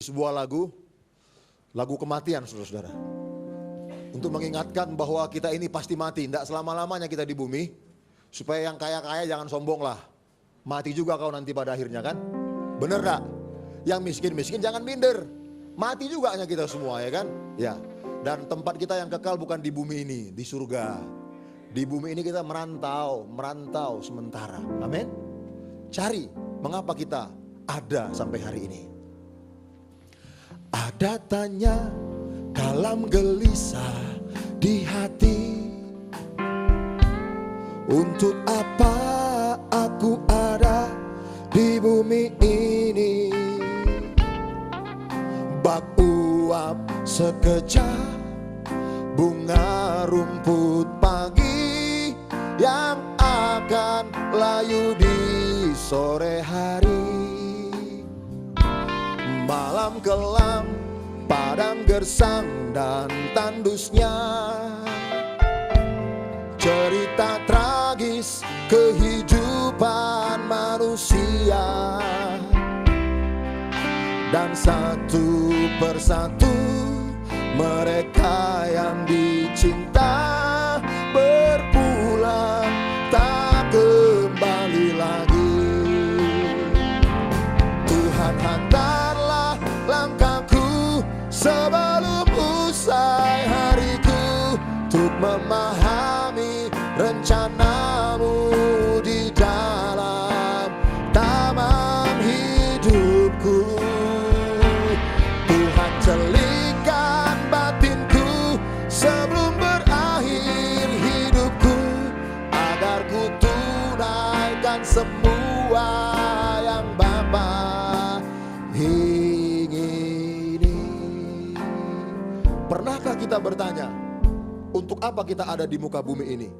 Sebuah lagu kematian, saudara-saudara. Untuk mengingatkan bahwa kita ini pasti mati, tidak selama-lamanya kita di bumi. Supaya yang kaya-kaya jangan sombong lah. Mati juga kau nanti pada akhirnya kan. Bener gak? Yang miskin-miskin jangan minder. Mati juga hanya kita semua ya kan. Ya. Dan tempat kita yang kekal bukan di bumi ini, di surga. Di bumi ini kita merantau sementara. Amin. Cari mengapa kita ada sampai hari ini. Ada tanya dalam gelisah di hati, untuk apa aku ada di bumi ini? Bak uap sekejap, bunga rumput pagi yang akan layu di sore hari. Malam kelam, padam gersang dan tandusnya, cerita tragis kehidupan manusia. Dan satu persatu mereka yang dicinta berpulang tak kembali lagi. Tuhan hantarlah langkahku sebelum usai hariku, untuk memahami rencanamu di dalam taman hidupku. Tuhan celikan batinku sebelum berakhir hidupku, agar ku tunaikan semua yang Bapa ingini. Pernahkah kita bertanya, untuk apa kita ada di muka bumi ini?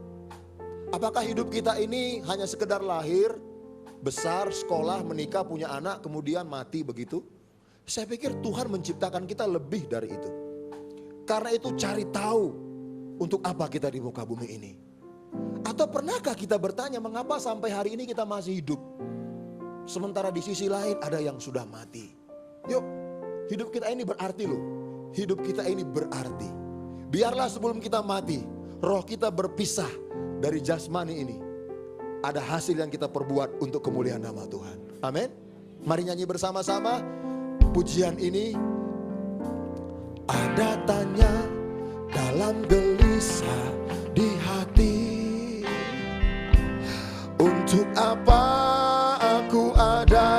Apakah hidup kita ini hanya sekedar lahir, besar, sekolah, menikah, punya anak, kemudian mati begitu? Saya pikir Tuhan menciptakan kita lebih dari itu. Karena itu cari tahu untuk apa kita di muka bumi ini. Atau pernahkah kita bertanya mengapa sampai hari ini kita masih hidup, sementara di sisi lain ada yang sudah mati? Yuk, hidup kita ini berarti loh. Hidup kita ini berarti. Biarlah sebelum kita mati, roh kita berpisah dari jasmani ini. Ada hasil yang kita perbuat untuk kemuliaan nama Tuhan. Amin. Mari nyanyi bersama-sama pujian ini. Ada tanya dalam gelisah di hati, untuk apa aku ada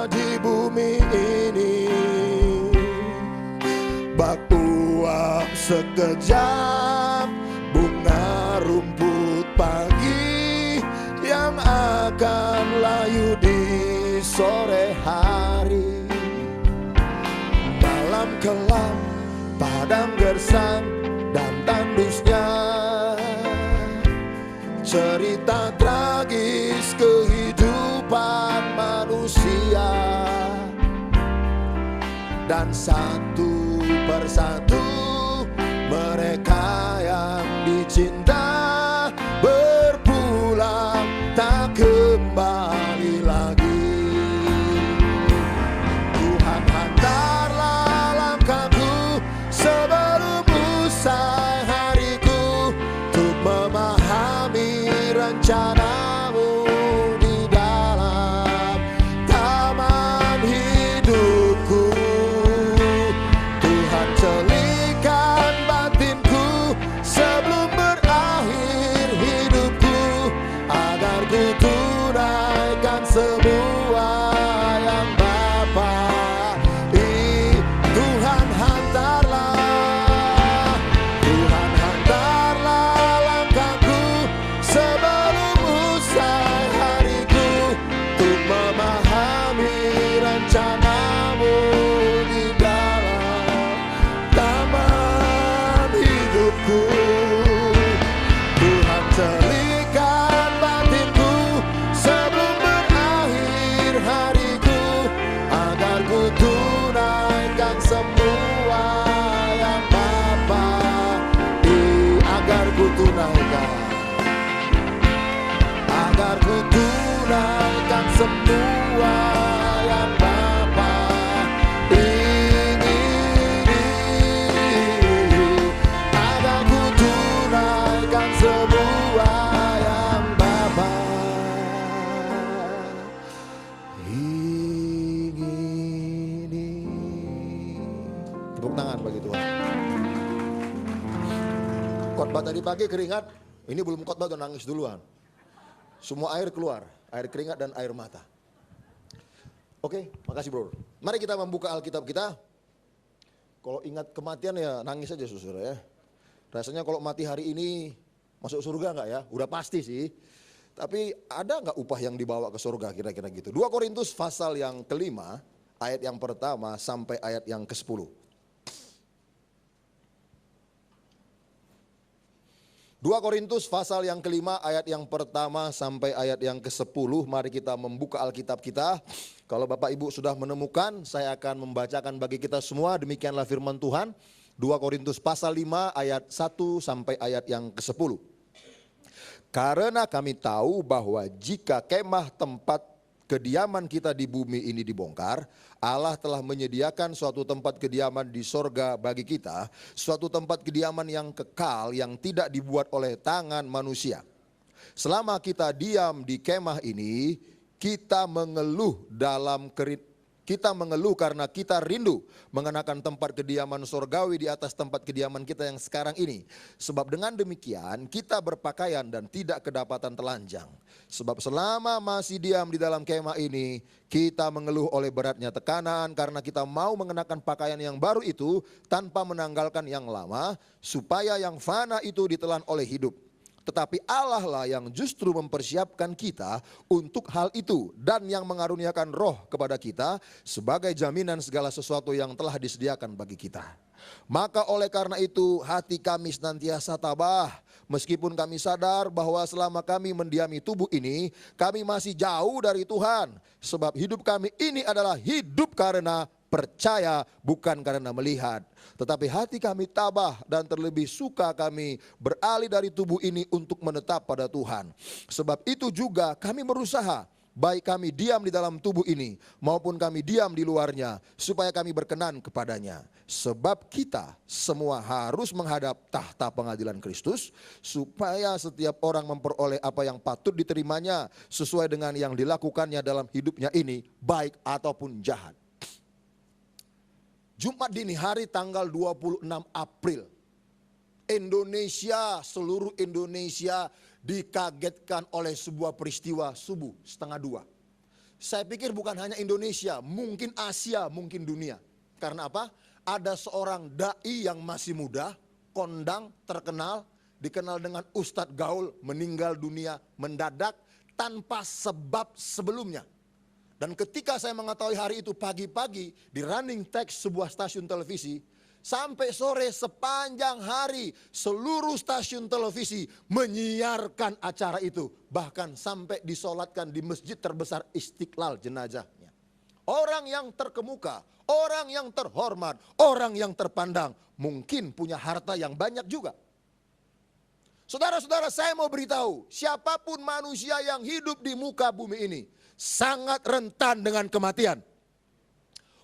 di bumi ini? Bak uap sekejap, bunga rumput pagi yang akan layu di sore hari. Malam kelam, padam gersang dan tandusnya, cerita tragis kehidupan manusia. Dan satu persatu mereka yang dicinta berpulang tak kembali lagi. Tuhan hantarlah langkahku sebelum usai hariku, untuk memahami rencanamu di dalam taman hidupku. Tuhan celikan batinku sebelum berakhir hidupku, agar ku tunaikan semua yang Bapa. Tuhan hantarlah langkahku sebelum usai hariku, untuk memahami rencanamu di dalam taman hidupku. Tuhan celikan batinku sebelum berakhir hariku, agar ku tunaikan semua yang Bapa. Agar ku tunaikan semua yang Bapa ingini. bagi Tuhan. Khotbah tadi pagi keringat, ini belum khotbah udah nangis duluan. Semua air keluar, air keringat dan air mata. Oke, makasih bro. Mari kita membuka Alkitab kita. Kalau ingat kematian ya nangis aja saudara ya. Rasanya kalau mati hari ini masuk surga enggak ya? Udah pasti sih. Tapi ada enggak upah yang dibawa ke surga kira-kira gitu. 2 Korintus pasal yang kelima, ayat yang pertama sampai ayat yang ke-10. 2 Korintus pasal yang kelima ayat yang pertama sampai ayat yang ke-10. Mari kita membuka Alkitab kita. Kalau Bapak Ibu sudah menemukan, saya akan membacakan bagi kita semua. Demikianlah firman Tuhan. 2 Korintus pasal 5 ayat 1 sampai ayat yang ke-10. Karena kami tahu bahwa jika kemah tempat kediaman kita di bumi ini dibongkar, Allah telah menyediakan suatu tempat kediaman di sorga bagi kita, suatu tempat kediaman yang kekal yang tidak dibuat oleh tangan manusia. Selama kita diam di kemah ini, kita mengeluh karena kita rindu mengenakan tempat kediaman sorgawi di atas tempat kediaman kita yang sekarang ini. Sebab dengan demikian kita berpakaian dan tidak kedapatan telanjang. Sebab selama masih diam di dalam kemah ini, kita mengeluh oleh beratnya tekanan karena kita mau mengenakan pakaian yang baru itu tanpa menanggalkan yang lama, supaya yang fana itu ditelan oleh hidup. Tetapi Allah lah yang justru mempersiapkan kita untuk hal itu dan yang mengaruniakan roh kepada kita sebagai jaminan segala sesuatu yang telah disediakan bagi kita. Maka oleh karena itu hati kami senantiasa tabah, meskipun kami sadar bahwa selama kami mendiami tubuh ini, kami masih jauh dari Tuhan. Sebab hidup kami ini adalah hidup karena percaya, bukan karena melihat. Tetapi hati kami tabah dan terlebih suka kami beralih dari tubuh ini untuk menetap pada Tuhan. Sebab itu juga kami berusaha, baik kami diam di dalam tubuh ini maupun kami diam di luarnya, supaya kami berkenan kepadanya. Sebab kita semua harus menghadap tahta pengadilan Kristus, supaya setiap orang memperoleh apa yang patut diterimanya sesuai dengan yang dilakukannya dalam hidupnya ini, baik ataupun jahat. Jumat dini hari tanggal 26 April, Indonesia, seluruh Indonesia dikagetkan oleh sebuah peristiwa subuh 1:30. Saya pikir bukan hanya Indonesia, mungkin Asia, mungkin dunia. Karena apa? Ada seorang dai yang masih muda, kondang, terkenal, dikenal dengan Ustadz Gaul, meninggal dunia mendadak tanpa sebab sebelumnya. Dan ketika saya mengetahui hari itu pagi-pagi di running text sebuah stasiun televisi, sampai sore sepanjang hari seluruh stasiun televisi menyiarkan acara itu. Bahkan sampai disolatkan di masjid terbesar Istiqlal jenazahnya. Orang yang terkemuka, orang yang terhormat, orang yang terpandang, mungkin punya harta yang banyak juga. Saudara-saudara, saya mau beritahu, siapapun manusia yang hidup di muka bumi ini sangat rentan dengan kematian.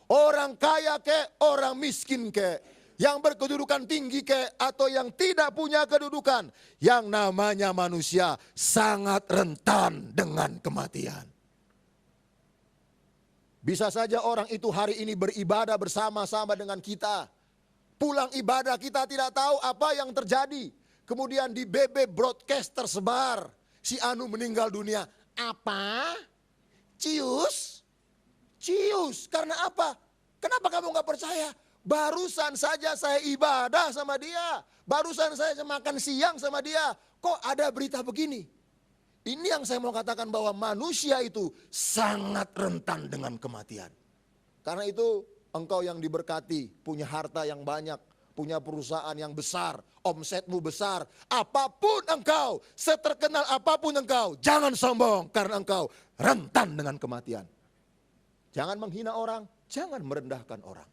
Orang kaya ke, orang miskin ke, yang berkedudukan tinggi ke, atau yang tidak punya kedudukan, yang namanya manusia sangat rentan dengan kematian. Bisa saja orang itu hari ini beribadah bersama-sama dengan kita. Pulang ibadah kita tidak tahu apa yang terjadi. Kemudian di BB broadcast tersebar, si Anu meninggal dunia. Apa? Cius? Cius, karena apa? Kenapa kamu gak percaya? Barusan saja saya ibadah sama dia. Barusan saya makan siang sama dia. Kok ada berita begini? Ini yang saya mau katakan bahwa manusia itu sangat rentan dengan kematian. Karena itu engkau yang diberkati, punya harta yang banyak, punya perusahaan yang besar, omsetmu besar. Apapun engkau, seterkenal apapun engkau, jangan sombong karena engkau rentan dengan kematian. Jangan menghina orang, jangan merendahkan orang.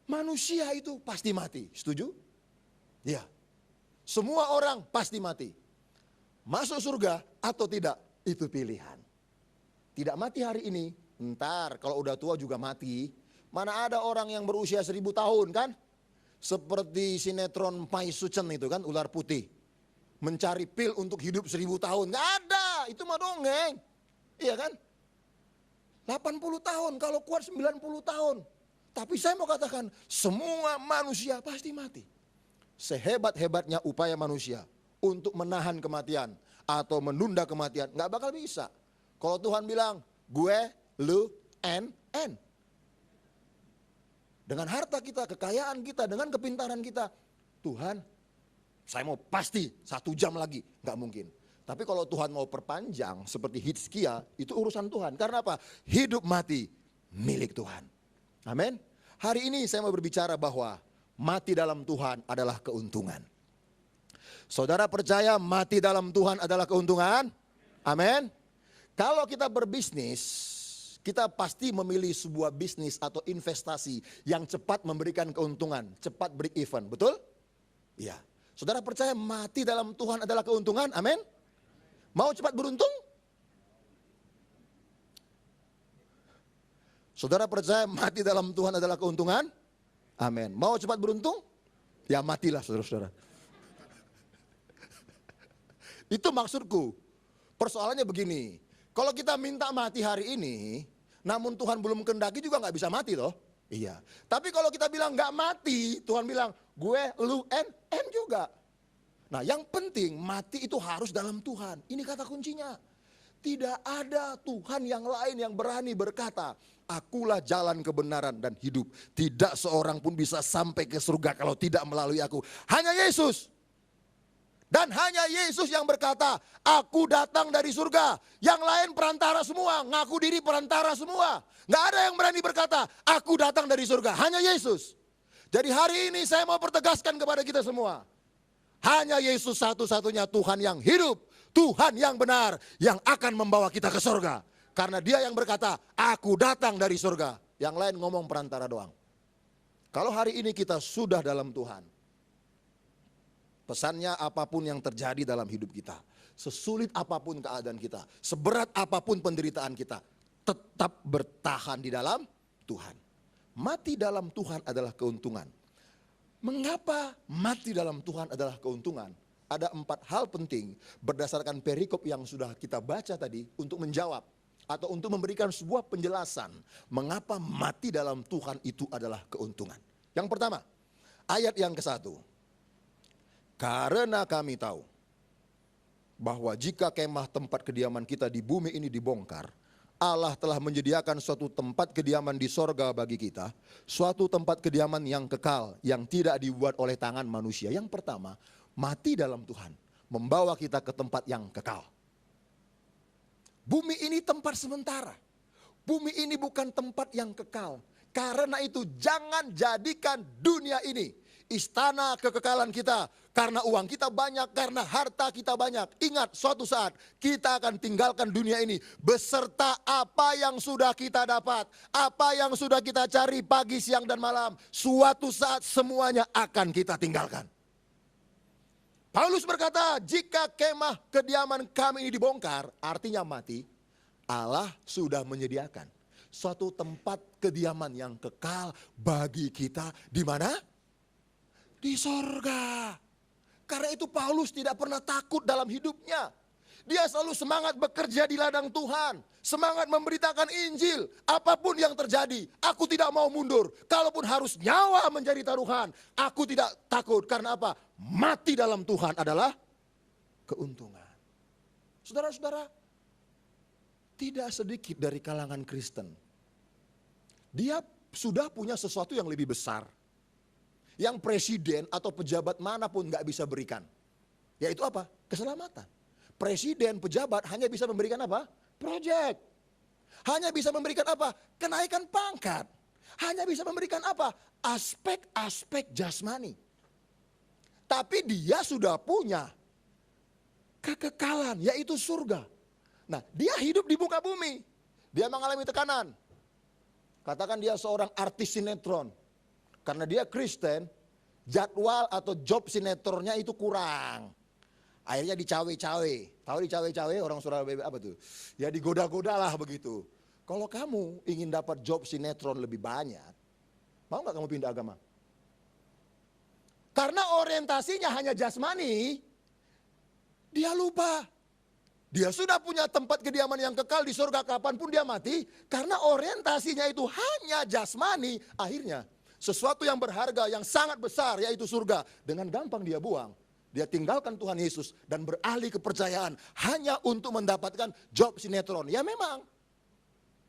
Manusia itu pasti mati, setuju? Ya. Semua orang pasti mati. Masuk surga atau tidak, itu pilihan. Tidak mati hari ini, ntar kalau udah tua juga mati. Mana ada orang yang berusia 1000 tahun kan? Seperti sinetron Pai Sucen itu kan, ular putih. Mencari pil untuk hidup 1000 tahun. Gak ada, itu mah dongeng. Iya kan? 80 tahun, kalau kuat 90 tahun. Tapi saya mau katakan, semua manusia pasti mati. Sehebat-hebatnya upaya manusia untuk menahan kematian atau menunda kematian, nggak bakal bisa. Kalau Tuhan bilang, gue, lu, N. Dengan harta kita, kekayaan kita, dengan kepintaran kita, Tuhan, saya mau pasti 1 jam lagi, nggak mungkin. Tapi kalau Tuhan mau perpanjang seperti Hizkia, itu urusan Tuhan. Karena apa? Hidup mati milik Tuhan. Amin. Hari ini saya mau berbicara bahwa mati dalam Tuhan adalah keuntungan. Saudara percaya mati dalam Tuhan adalah keuntungan? Amin. Kalau kita berbisnis, kita pasti memilih sebuah bisnis atau investasi yang cepat memberikan keuntungan, cepat break even, betul? Iya. Saudara percaya mati dalam Tuhan adalah keuntungan? Amin. Mau cepat beruntung? Saudara percaya mati dalam Tuhan adalah keuntungan? Amin. Mau cepat beruntung? Ya matilah saudara-saudara. Itu maksudku. Persoalannya begini. Kalau kita minta mati hari ini, namun Tuhan belum kehendaki juga nggak bisa mati loh. Iya. Tapi kalau kita bilang nggak mati, Tuhan bilang gue, lu, N juga. Nah yang penting mati itu harus dalam Tuhan. Ini kata kuncinya. Tidak ada Tuhan yang lain yang berani berkata, akulah jalan kebenaran dan hidup. Tidak seorang pun bisa sampai ke surga kalau tidak melalui aku. Hanya Yesus. Dan hanya Yesus yang berkata, aku datang dari surga. Yang lain perantara semua, ngaku diri perantara semua. Nggak ada yang berani berkata, aku datang dari surga. Hanya Yesus. Jadi hari ini saya mau pertegaskan kepada kita semua. Hanya Yesus satu-satunya Tuhan yang hidup. Tuhan yang benar, yang akan membawa kita ke surga. Karena dia yang berkata, aku datang dari surga. Yang lain ngomong perantara doang. Kalau hari ini kita sudah dalam Tuhan, pesannya apapun yang terjadi dalam hidup kita, sesulit apapun keadaan kita, seberat apapun penderitaan kita, tetap bertahan di dalam Tuhan. Mati dalam Tuhan adalah keuntungan. Mengapa mati dalam Tuhan adalah keuntungan? Ada 4 hal penting berdasarkan perikop yang sudah kita baca tadi untuk menjawab atau untuk memberikan sebuah penjelasan mengapa mati dalam Tuhan itu adalah keuntungan. Yang pertama, ayat yang ke-1. Karena kami tahu bahwa jika kemah tempat kediaman kita di bumi ini dibongkar, Allah telah menyediakan suatu tempat kediaman di sorga bagi kita, suatu tempat kediaman yang kekal, yang tidak dibuat oleh tangan manusia. Yang pertama, mati dalam Tuhan, membawa kita ke tempat yang kekal. Bumi ini tempat sementara, bumi ini bukan tempat yang kekal. Karena itu jangan jadikan dunia ini istana kekekalan kita. Karena uang kita banyak, karena harta kita banyak. Ingat, suatu saat kita akan tinggalkan dunia ini beserta apa yang sudah kita dapat, apa yang sudah kita cari pagi, siang, dan malam. Suatu saat semuanya akan kita tinggalkan. Paulus berkata, jika kemah kediaman kami ini dibongkar, artinya mati, Allah sudah menyediakan suatu tempat kediaman yang kekal bagi kita. Di mana? Di sorga. Karena itu Paulus tidak pernah takut dalam hidupnya. Dia selalu semangat bekerja di ladang Tuhan. Semangat memberitakan Injil. Apapun yang terjadi, aku tidak mau mundur. Kalaupun harus nyawa menjadi taruhan, aku tidak takut. Karena apa? Mati dalam Tuhan adalah keuntungan. Saudara-saudara, tidak sedikit dari kalangan Kristen, dia sudah punya sesuatu yang lebih besar, yang presiden atau pejabat manapun gak bisa berikan. Yaitu apa? Keselamatan. Presiden, pejabat hanya bisa memberikan apa? Proyek. Hanya bisa memberikan apa? Kenaikan pangkat. Hanya bisa memberikan apa? Aspek-aspek jasmani. Tapi dia sudah punya kekekalan, yaitu surga. Nah, dia hidup di muka bumi. Dia mengalami tekanan. Katakan dia seorang artis sinetron. Karena dia Kristen, jadwal atau job sinetronnya itu kurang. Akhirnya dicawe-cawe. Tahu dicawe-cawe orang Surabaya apa tuh? Ya digoda-goda lah begitu. Kalau kamu ingin dapat job sinetron lebih banyak, mau gak kamu pindah agama? Karena orientasinya hanya jasmani, dia lupa Dia sudah punya tempat kediaman yang kekal di surga kapanpun dia mati. Karena orientasinya itu hanya jasmani. Akhirnya sesuatu yang berharga, yang sangat besar yaitu surga. Dengan gampang dia buang. Dia tinggalkan Tuhan Yesus dan beralih kepercayaan. Hanya untuk mendapatkan job sinetron. Ya memang.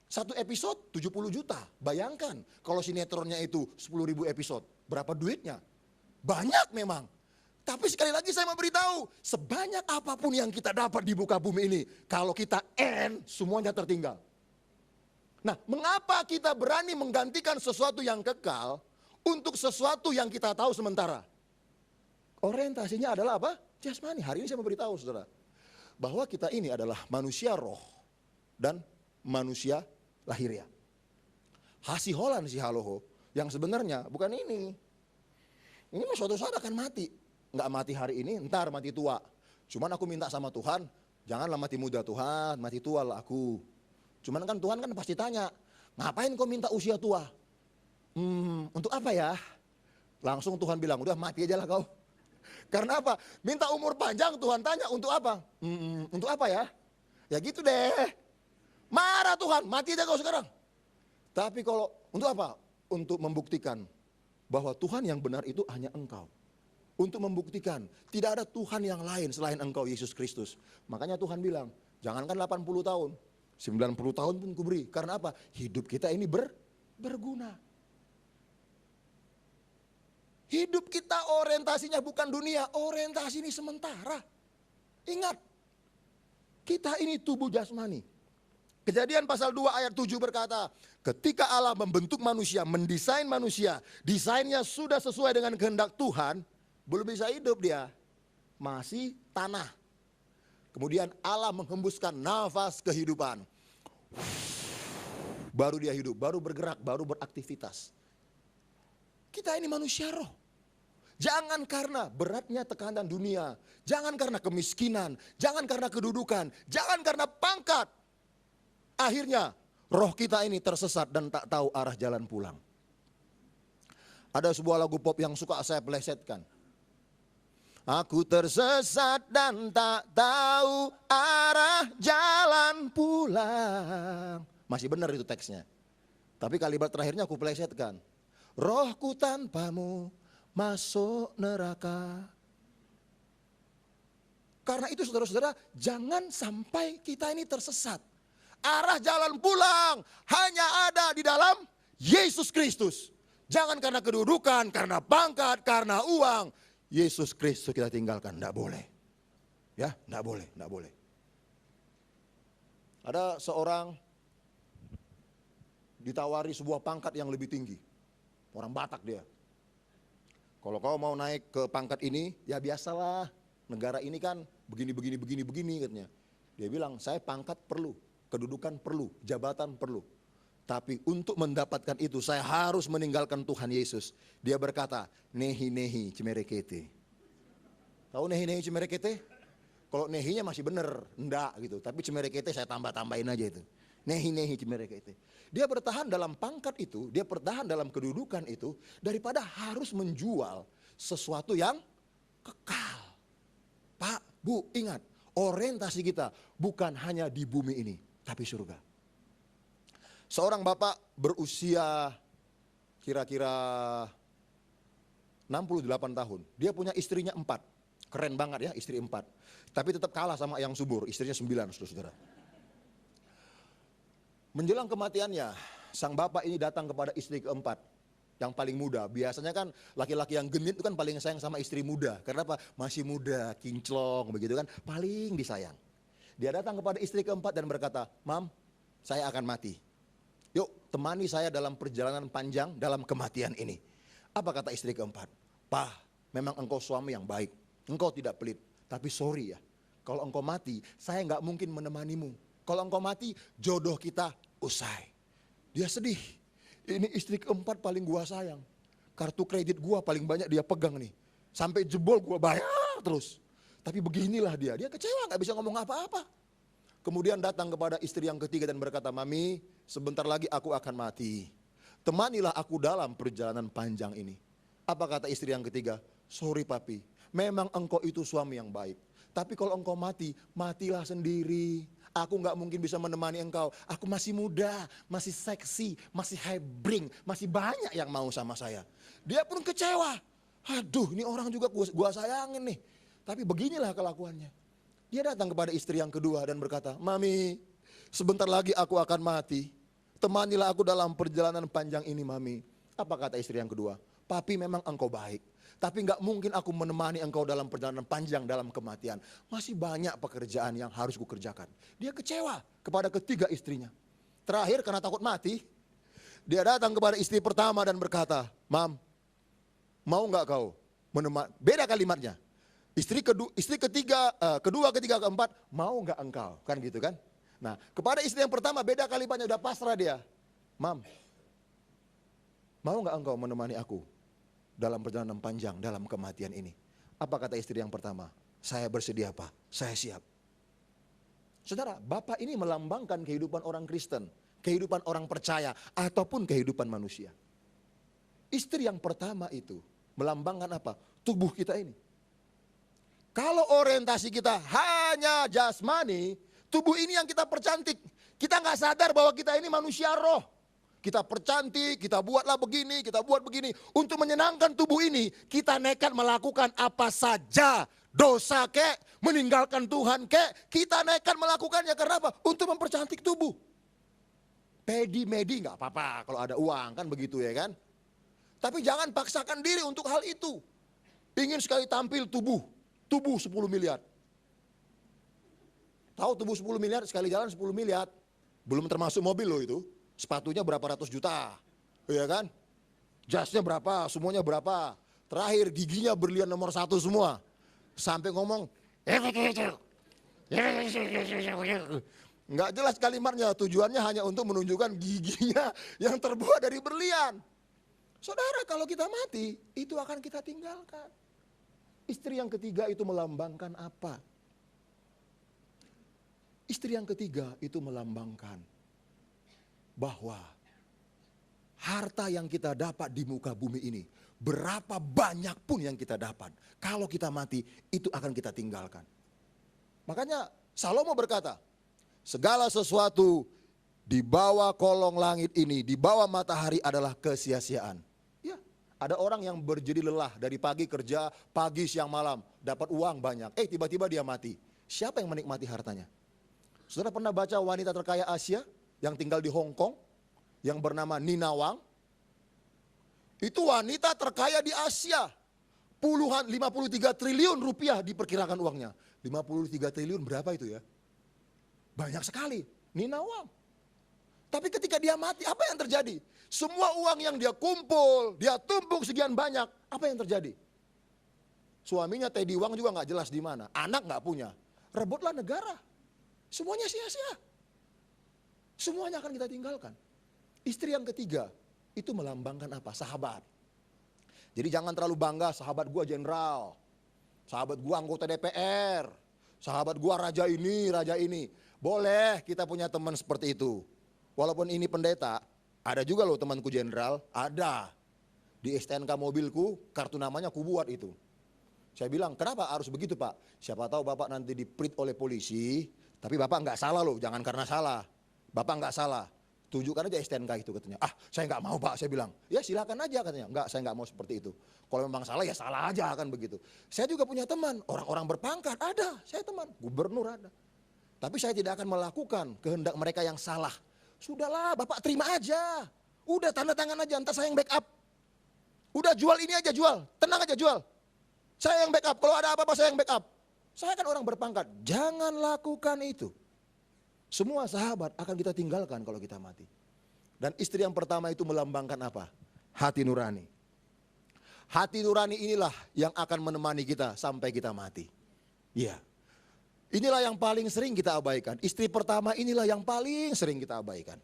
Satu episode 70 juta. Bayangkan kalau sinetronnya itu 10.000 episode. Berapa duitnya? Banyak memang. Tapi sekali lagi saya mau beritahu, sebanyak apapun yang kita dapat di muka bumi ini, kalau kita end, semuanya tertinggal. Nah, mengapa kita berani menggantikan sesuatu yang kekal untuk sesuatu yang kita tahu sementara? Orientasinya adalah apa? Jasmani. Hari ini saya mau beritahu saudara, bahwa kita ini adalah manusia roh dan manusia lahiriah. Hasiholan si haloho, yang sebenarnya bukan ini. Ini mah suatu saat akan mati. Nggak mati hari ini, ntar mati tua. Cuman aku minta sama Tuhan, janganlah mati muda Tuhan, mati tua lah aku. Cuman kan Tuhan kan pasti tanya, ngapain kau minta usia tua? Untuk apa ya? Langsung Tuhan bilang, udah mati aja lah kau. Karena apa? Minta umur panjang, Tuhan tanya untuk apa? Untuk apa ya? Ya gitu deh. Marah Tuhan, mati aja kau sekarang. Tapi kalau untuk apa? Untuk membuktikan bahwa Tuhan yang benar itu hanya Engkau. Untuk membuktikan tidak ada Tuhan yang lain selain Engkau Yesus Kristus. Makanya Tuhan bilang, jangankan 80 tahun, 90 tahun pun kuberi. Karena apa? Hidup kita ini berguna. Hidup kita orientasinya bukan dunia, orientasi ini sementara. Ingat, kita ini tubuh jasmani. Kejadian pasal 2 ayat 7 berkata, ketika Allah membentuk manusia, mendesain manusia, desainnya sudah sesuai dengan kehendak Tuhan, belum bisa hidup dia, masih tanah. Kemudian Allah menghembuskan nafas kehidupan. Baru dia hidup, baru bergerak, baru beraktivitas. Kita ini manusia roh. Jangan karena beratnya tekanan dunia, jangan karena kemiskinan, jangan karena kedudukan, jangan karena pangkat. Akhirnya roh kita ini tersesat dan tak tahu arah jalan pulang. Ada sebuah lagu pop yang suka saya plesetkan. Aku tersesat dan tak tahu arah jalan pulang. Masih benar itu teksnya. Tapi kalimat terakhirnya aku plesetkan. Rohku tanpamu masuk neraka. Karena itu saudara-saudara, jangan sampai kita ini tersesat. Arah jalan pulang hanya ada di dalam Yesus Kristus. Jangan karena kedudukan, karena pangkat, karena uang. Yesus Kristus kita tinggalkan, enggak boleh. Ya, enggak boleh, enggak boleh. Ada seorang ditawari sebuah pangkat yang lebih tinggi. Orang Batak dia. Kalau kau mau naik ke pangkat ini, ya biasalah. Negara ini kan begini katanya. Dia bilang, saya pangkat perlu, kedudukan perlu, jabatan perlu. Tapi untuk mendapatkan itu saya harus meninggalkan Tuhan Yesus. Dia berkata, nehi cimerekete. Tahu nehi cimerekete? Kalau nehinya masih benar, enggak gitu. Tapi cimerekete saya tambah-tambahin aja itu. Nehi cimerekete. Dia bertahan dalam pangkat itu, dia bertahan dalam kedudukan itu, daripada harus menjual sesuatu yang kekal. Pak, Bu, ingat, orientasi kita bukan hanya di bumi ini, tapi surga. Seorang bapak berusia kira-kira 68 tahun. Dia punya istrinya 4. Keren banget ya istri 4. Tapi tetap kalah sama yang subur, istrinya 9 saudara-saudara. Menjelang kematiannya, sang bapak ini datang kepada istri keempat. Yang paling muda. Biasanya kan laki-laki yang genit itu kan paling sayang sama istri muda. Karena apa? Masih muda, kinclong begitu kan. Paling disayang. Dia datang kepada istri keempat dan berkata, Mam, saya akan mati. Yuk temani saya dalam perjalanan panjang dalam kematian ini. Apa kata istri keempat? Pak, memang engkau suami yang baik. Engkau tidak pelit. Tapi sorry ya, kalau engkau mati, saya nggak mungkin menemanimu. Kalau engkau mati, jodoh kita usai. Dia sedih. Ini istri keempat paling gua sayang. Kartu kredit gua paling banyak dia pegang nih. Sampai jebol gua bayar terus. Tapi beginilah dia kecewa, nggak bisa ngomong apa-apa. Kemudian datang kepada istri yang ketiga dan berkata, Mami, sebentar lagi aku akan mati. Temanilah aku dalam perjalanan panjang ini. Apa kata istri yang ketiga? Sorry papi, memang engkau itu suami yang baik. Tapi kalau engkau mati, matilah sendiri. Aku nggak mungkin bisa menemani engkau. Aku masih muda, masih seksi, masih hebring, masih banyak yang mau sama saya. Dia pun kecewa. Aduh, ini orang juga gua sayangin nih. Tapi beginilah kelakuannya. Dia datang kepada istri yang kedua dan berkata, Mami, sebentar lagi aku akan mati. Temanilah aku dalam perjalanan panjang ini, Mami. Apa kata istri yang kedua? Papi, memang engkau baik. Tapi nggak mungkin aku menemani engkau dalam perjalanan panjang dalam kematian. Masih banyak pekerjaan yang harus kukerjakan. Dia kecewa kepada ketiga istrinya. Terakhir karena takut mati, dia datang kepada istri pertama dan berkata, Mam, mau nggak kau menemani? Beda kalimatnya. Istri ketiga, ketiga, keempat, mau nggak engkau? Kan gitu kan? Nah, kepada istri yang pertama beda kalimatnya, udah pasrah dia. Mam, mau nggak engkau menemani aku dalam perjalanan panjang, dalam kematian ini? Apa kata istri yang pertama? Saya bersedia, Pak, saya siap. Saudara, Bapak ini melambangkan kehidupan orang Kristen, kehidupan orang percaya, ataupun kehidupan manusia. Istri yang pertama itu melambangkan apa? Tubuh kita ini. Kalau orientasi kita hanya jasmani, tubuh ini yang kita percantik. Kita nggak sadar bahwa kita ini manusia roh. Kita percantik, kita buatlah begini, kita buat begini. Untuk menyenangkan tubuh ini, kita nekat melakukan apa saja. Dosa kek, meninggalkan Tuhan kek, kita nekat melakukannya karena apa? Untuk mempercantik tubuh. Pedi-medi nggak apa-apa kalau ada uang, kan begitu ya kan. Tapi jangan paksakan diri untuk hal itu. Ingin sekali tampil tubuh 10 miliar. Tahu tubuh 10 miliar, sekali jalan 10 miliar. Belum termasuk mobil loh itu. Sepatunya berapa ratus juta, ya kan? Jasnya berapa, semuanya berapa. Terakhir giginya berlian nomor 1 semua. Sampai ngomong, nggak jelas kalimatnya, tujuannya hanya untuk menunjukkan giginya yang terbuat dari berlian. Saudara, kalau kita mati, itu akan kita tinggalkan. Istri yang ketiga itu melambangkan apa? Istri yang ketiga itu melambangkan bahwa harta yang kita dapat di muka bumi ini, berapa banyak pun yang kita dapat, kalau kita mati itu akan kita tinggalkan. Makanya Salomo berkata, segala sesuatu di bawah kolong langit ini, di bawah matahari adalah kesia-siaan. Ya, ada orang yang berjeri lelah dari pagi kerja, pagi siang malam, dapat uang banyak, tiba-tiba dia mati. Siapa yang menikmati hartanya? Saudara pernah baca wanita terkaya Asia yang tinggal di Hong Kong, yang bernama Nina Wang? Itu wanita terkaya di Asia. Puluhan, 53 triliun rupiah diperkirakan uangnya. 53 triliun berapa itu ya? Banyak sekali. Nina Wang. Tapi ketika dia mati, apa yang terjadi? Semua uang yang dia kumpul, dia tumpuk sekian banyak, apa yang terjadi? Suaminya Teddy Wang juga nggak jelas di mana. Anak nggak punya. Rebutlah negara. Semuanya sia-sia. Semuanya akan kita tinggalkan. Istri yang ketiga itu melambangkan apa? Sahabat. Jadi jangan terlalu bangga, sahabat gua jenderal, sahabat gua anggota DPR, sahabat gua raja ini, raja ini. Boleh kita punya teman seperti itu. Walaupun ini pendeta, ada juga loh temanku jenderal, ada. Di STNK mobilku, kartu namanya ku buat itu. Saya bilang, kenapa harus begitu Pak? Siapa tahu Bapak nanti di-print oleh polisi, tapi Bapak nggak salah loh, jangan karena salah. Bapak nggak salah, tunjukkan aja STNK itu katanya. Saya nggak mau Pak, saya bilang. Ya silakan aja katanya. Enggak, saya nggak mau seperti itu. Kalau memang salah ya salah aja kan begitu. Saya juga punya teman, orang-orang berpangkat ada, saya teman, gubernur ada. Tapi saya tidak akan melakukan kehendak mereka yang salah. Sudahlah, Bapak terima aja. Udah tanda tangan aja, entar saya yang backup. Udah jual ini aja jual, tenang aja jual. Saya yang backup, kalau ada apa-apa saya yang backup. Saya kan orang berpangkat, jangan lakukan itu. Semua sahabat akan kita tinggalkan kalau kita mati. Dan istri yang pertama itu melambangkan apa? Hati nurani. Hati nurani inilah yang akan menemani kita sampai kita mati. Iya. Inilah yang paling sering kita abaikan. Istri pertama inilah yang paling sering kita abaikan.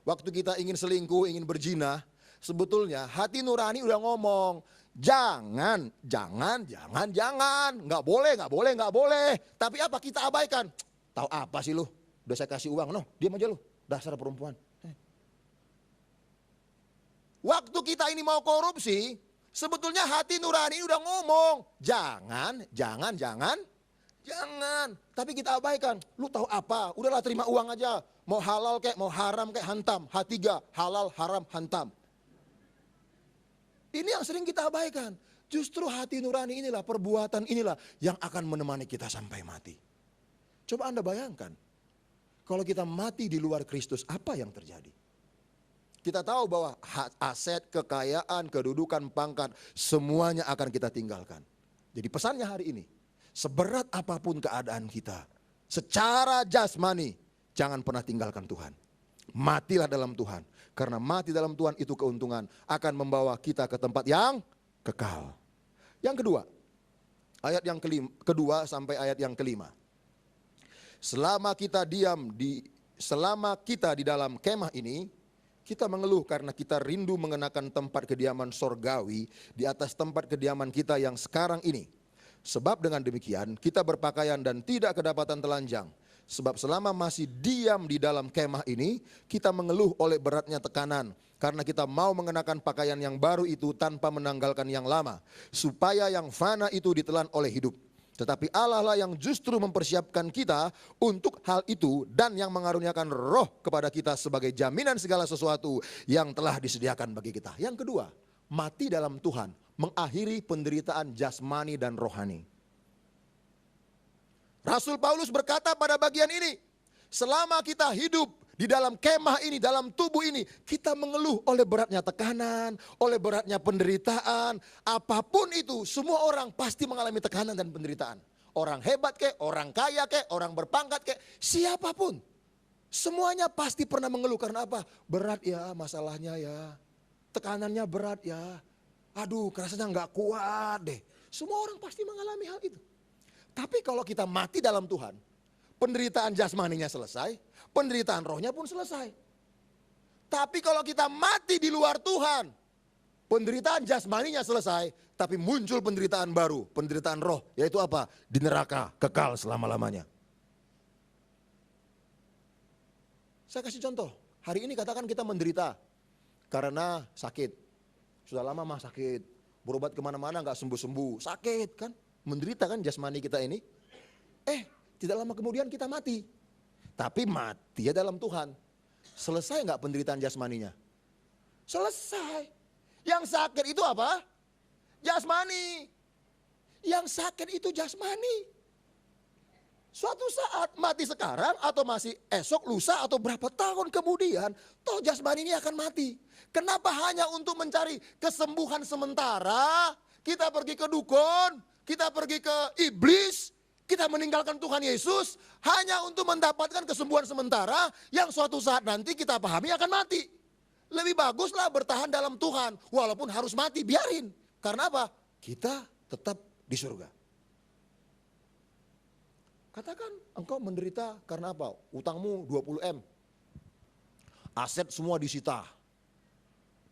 Waktu kita ingin selingkuh, ingin berzina, sebetulnya hati nurani udah ngomong, jangan. Nggak boleh. Tapi apa kita abaikan? Tahu apa sih lu? Udah saya kasih uang, diam aja lu, dasar perempuan. Waktu kita ini mau korupsi, sebetulnya hati nurani udah ngomong, jangan. Jangan, tapi kita abaikan. Lu tahu apa? Udahlah terima uang aja. Mau halal kayak, mau haram kayak, hantam. H3, halal, haram, hantam. Ini yang sering kita abaikan. Justru hati nurani inilah, perbuatan inilah yang akan menemani kita sampai mati. Coba Anda bayangkan, kalau kita mati di luar Kristus, apa yang terjadi? Kita tahu bahwa aset, kekayaan, kedudukan, pangkat, semuanya akan kita tinggalkan. Jadi pesannya hari ini, seberat apapun keadaan kita, secara jasmani, jangan pernah tinggalkan Tuhan. Matilah dalam Tuhan. Karena mati dalam Tuhan itu keuntungan, akan membawa kita ke tempat yang kekal. Yang kedua, ayat yang kedua sampai ayat yang kelima. Selama kita di dalam kemah ini, kita mengeluh karena kita rindu mengenakan tempat kediaman sorgawi di atas tempat kediaman kita yang sekarang ini. Sebab dengan demikian kita berpakaian dan tidak kedapatan telanjang. Sebab selama masih diam di dalam kemah ini, kita mengeluh oleh beratnya tekanan. Karena kita mau mengenakan pakaian yang baru itu tanpa menanggalkan yang lama. Supaya yang fana itu ditelan oleh hidup. Tetapi Allah lah yang justru mempersiapkan kita untuk hal itu. Dan yang mengaruniakan roh kepada kita sebagai jaminan segala sesuatu yang telah disediakan bagi kita. Yang kedua, mati dalam Tuhan mengakhiri penderitaan jasmani dan rohani. Rasul Paulus berkata pada bagian ini, selama kita hidup di dalam kemah ini, dalam tubuh ini, kita mengeluh oleh beratnya tekanan, oleh beratnya penderitaan. Apapun itu, semua orang pasti mengalami tekanan dan penderitaan. Orang hebat kek, orang kaya kek, orang berpangkat kek, siapapun. Semuanya pasti pernah mengeluh karena apa? Berat ya masalahnya ya, tekanannya berat ya. Aduh, rasanya nggak kuat deh. Semua orang pasti mengalami hal itu. Tapi kalau kita mati dalam Tuhan, penderitaan jasmaninya selesai, penderitaan rohnya pun selesai. Tapi kalau kita mati di luar Tuhan, penderitaan jasmaninya selesai, tapi muncul penderitaan baru, penderitaan roh, yaitu apa? Di neraka, kekal selama-lamanya. Saya kasih contoh, hari ini katakan kita menderita karena sakit. Sudah lama mah sakit, berobat kemana-mana gak sembuh-sembuh, sakit kan, menderita kan jasmani kita ini. Tidak lama kemudian kita mati, tapi mati ya dalam Tuhan. Selesai gak penderitaan jasmaninya? Selesai. Yang sakit itu apa? Jasmani. Yang sakit itu jasmani. Suatu saat mati sekarang atau masih esok, lusa atau berapa tahun kemudian, toh jasmani ini akan mati. Kenapa hanya untuk mencari kesembuhan sementara, kita pergi ke dukun, kita pergi ke iblis, kita meninggalkan Tuhan Yesus, hanya untuk mendapatkan kesembuhan sementara yang suatu saat nanti kita pahami akan mati. Lebih baguslah bertahan dalam Tuhan, walaupun harus mati, biarin. Karena apa? Kita tetap di surga. Katakan engkau menderita karena apa? Utangmu 20 M. Aset semua disita.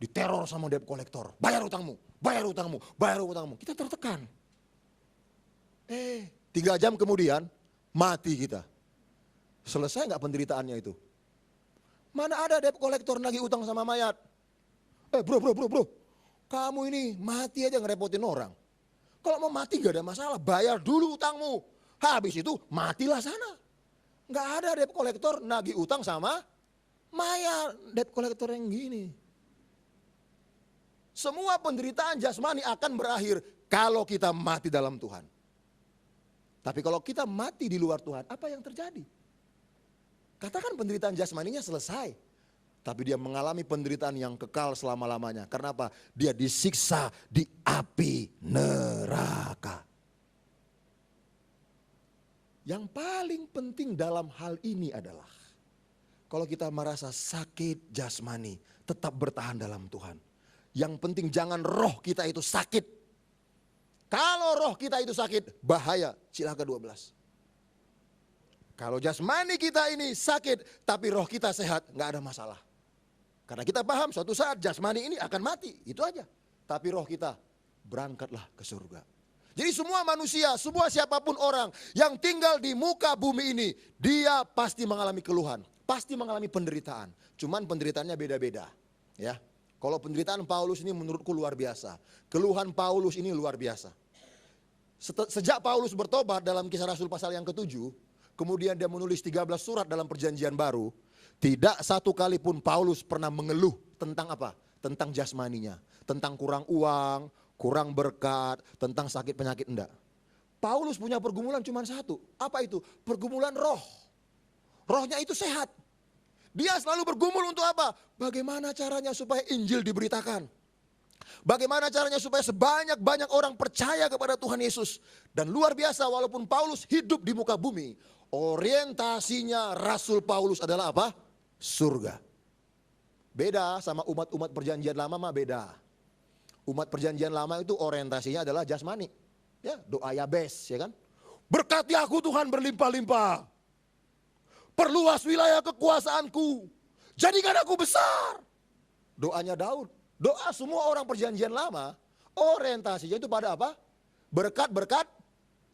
Diteror sama debt collector. Bayar utangmu, bayar utangmu, bayar utangmu. Kita tertekan. 3 jam kemudian mati kita. Selesai gak penderitaannya itu? Mana ada debt collector nagih utang sama mayat? Bro. Kamu ini mati aja ngerepotin orang. Kalau mau mati gak ada masalah, bayar dulu utangmu. Habis itu matilah sana. Nggak ada debt collector nagih utang sama mayat. Debt collector yang gini. Semua penderitaan jasmani akan berakhir kalau kita mati dalam Tuhan. Tapi kalau kita mati di luar Tuhan, apa yang terjadi? Katakan penderitaan jasmaninya selesai. Tapi dia mengalami penderitaan yang kekal selama-lamanya. Karena apa? Dia disiksa di api neraka. Yang paling penting dalam hal ini adalah kalau kita merasa sakit jasmani, tetap bertahan dalam Tuhan. Yang penting jangan roh kita itu sakit. Kalau roh kita itu sakit, bahaya. Sila ke-12. Kalau jasmani kita ini sakit, tapi roh kita sehat, gak ada masalah. Karena kita paham suatu saat jasmani ini akan mati, itu aja. Tapi roh kita berangkatlah ke surga. Jadi semua manusia, semua siapapun orang yang tinggal di muka bumi ini, dia pasti mengalami keluhan, pasti mengalami penderitaan. Cuman penderitaannya beda-beda. Ya, kalau penderitaan Paulus ini menurutku luar biasa. Keluhan Paulus ini luar biasa. Sejak Paulus bertobat dalam Kisah Rasul pasal yang ke-7, kemudian dia menulis 13 surat dalam perjanjian baru, tidak satu kali pun Paulus pernah mengeluh tentang apa? Tentang jasmaninya, tentang kurang uang, kurang berkat, tentang sakit penyakit, enggak. Paulus punya pergumulan cuma satu, apa itu? Pergumulan roh. Rohnya itu sehat. Dia selalu bergumul untuk apa? Bagaimana caranya supaya Injil diberitakan? Bagaimana caranya supaya sebanyak-banyak orang percaya kepada Tuhan Yesus. Dan luar biasa, walaupun Paulus hidup di muka bumi, orientasinya Rasul Paulus adalah apa? Surga. Beda sama umat-umat perjanjian lama mah beda. Umat perjanjian lama itu orientasinya adalah jasmani. Ya, doa Yabes, ya kan? Berkati aku Tuhan berlimpah-limpah. Perluas wilayah kekuasaanku. Jadikan aku besar. Doanya Daud. Doa semua orang perjanjian lama, orientasinya itu pada apa? Berkat-berkat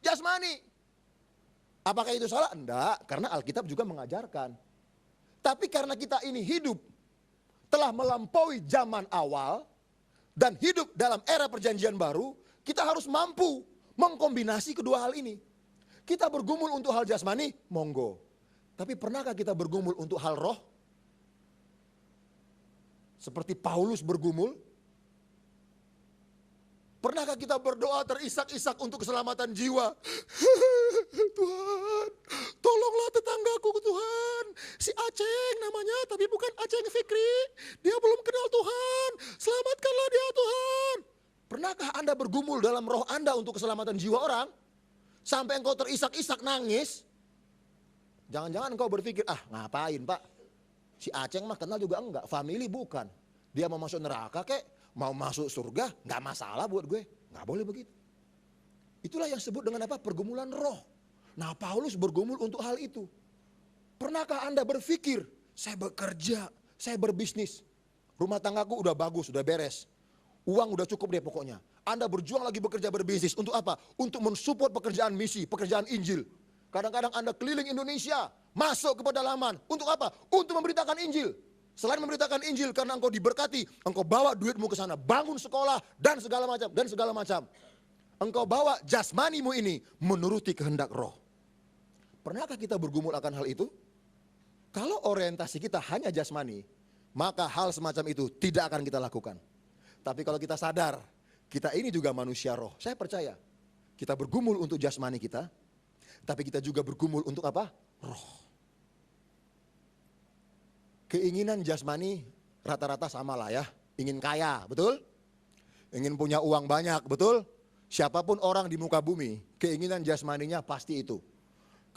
jasmani. Apakah itu salah? Enggak, karena Alkitab juga mengajarkan. Tapi karena kita ini hidup telah melampaui zaman awal dan hidup dalam era perjanjian baru, kita harus mampu mengkombinasi kedua hal ini. Kita bergumul untuk hal jasmani, monggo. Tapi pernahkah kita bergumul untuk hal roh? Seperti Paulus bergumul. Pernahkah kita berdoa terisak-isak untuk keselamatan jiwa? Tuhan, tolonglah tetanggaku Tuhan. Si Aceng namanya, tapi bukan Aceng Fikri. Dia belum kenal Tuhan. Selamatkanlah dia Tuhan. Pernahkah Anda bergumul dalam roh Anda untuk keselamatan jiwa orang? Sampai engkau terisak-isak nangis. Jangan-jangan engkau berpikir, ngapain Pak? Si Aceng mah kenal juga enggak, family bukan. Dia mau masuk neraka kek, mau masuk surga, enggak masalah buat gue. Enggak boleh begitu. Itulah yang disebut dengan apa? Pergumulan roh. Nah, Paulus bergumul untuk hal itu. Pernahkah Anda berpikir, saya bekerja, saya berbisnis. Rumah tanggaku udah bagus, udah beres. Uang udah cukup deh pokoknya. Anda berjuang lagi bekerja berbisnis. Untuk apa? Untuk mensupport pekerjaan misi, pekerjaan Injil. Kadang-kadang Anda keliling Indonesia, masuk ke pedalaman. Untuk apa? Untuk memberitakan Injil. Selain memberitakan Injil, karena engkau diberkati, engkau bawa duitmu ke sana, bangun sekolah, dan segala macam. Engkau bawa jasmanimu ini menuruti kehendak roh. Pernahkah kita bergumul akan hal itu? Kalau orientasi kita hanya jasmani, maka hal semacam itu tidak akan kita lakukan. Tapi kalau kita sadar, kita ini juga manusia roh. Saya percaya, kita bergumul untuk jasmani kita, tapi kita juga bergumul untuk apa? Roh. Keinginan jasmani rata-rata sama lah ya. Ingin kaya, betul? Ingin punya uang banyak, betul? Siapapun orang di muka bumi, keinginan jasmaninya pasti itu.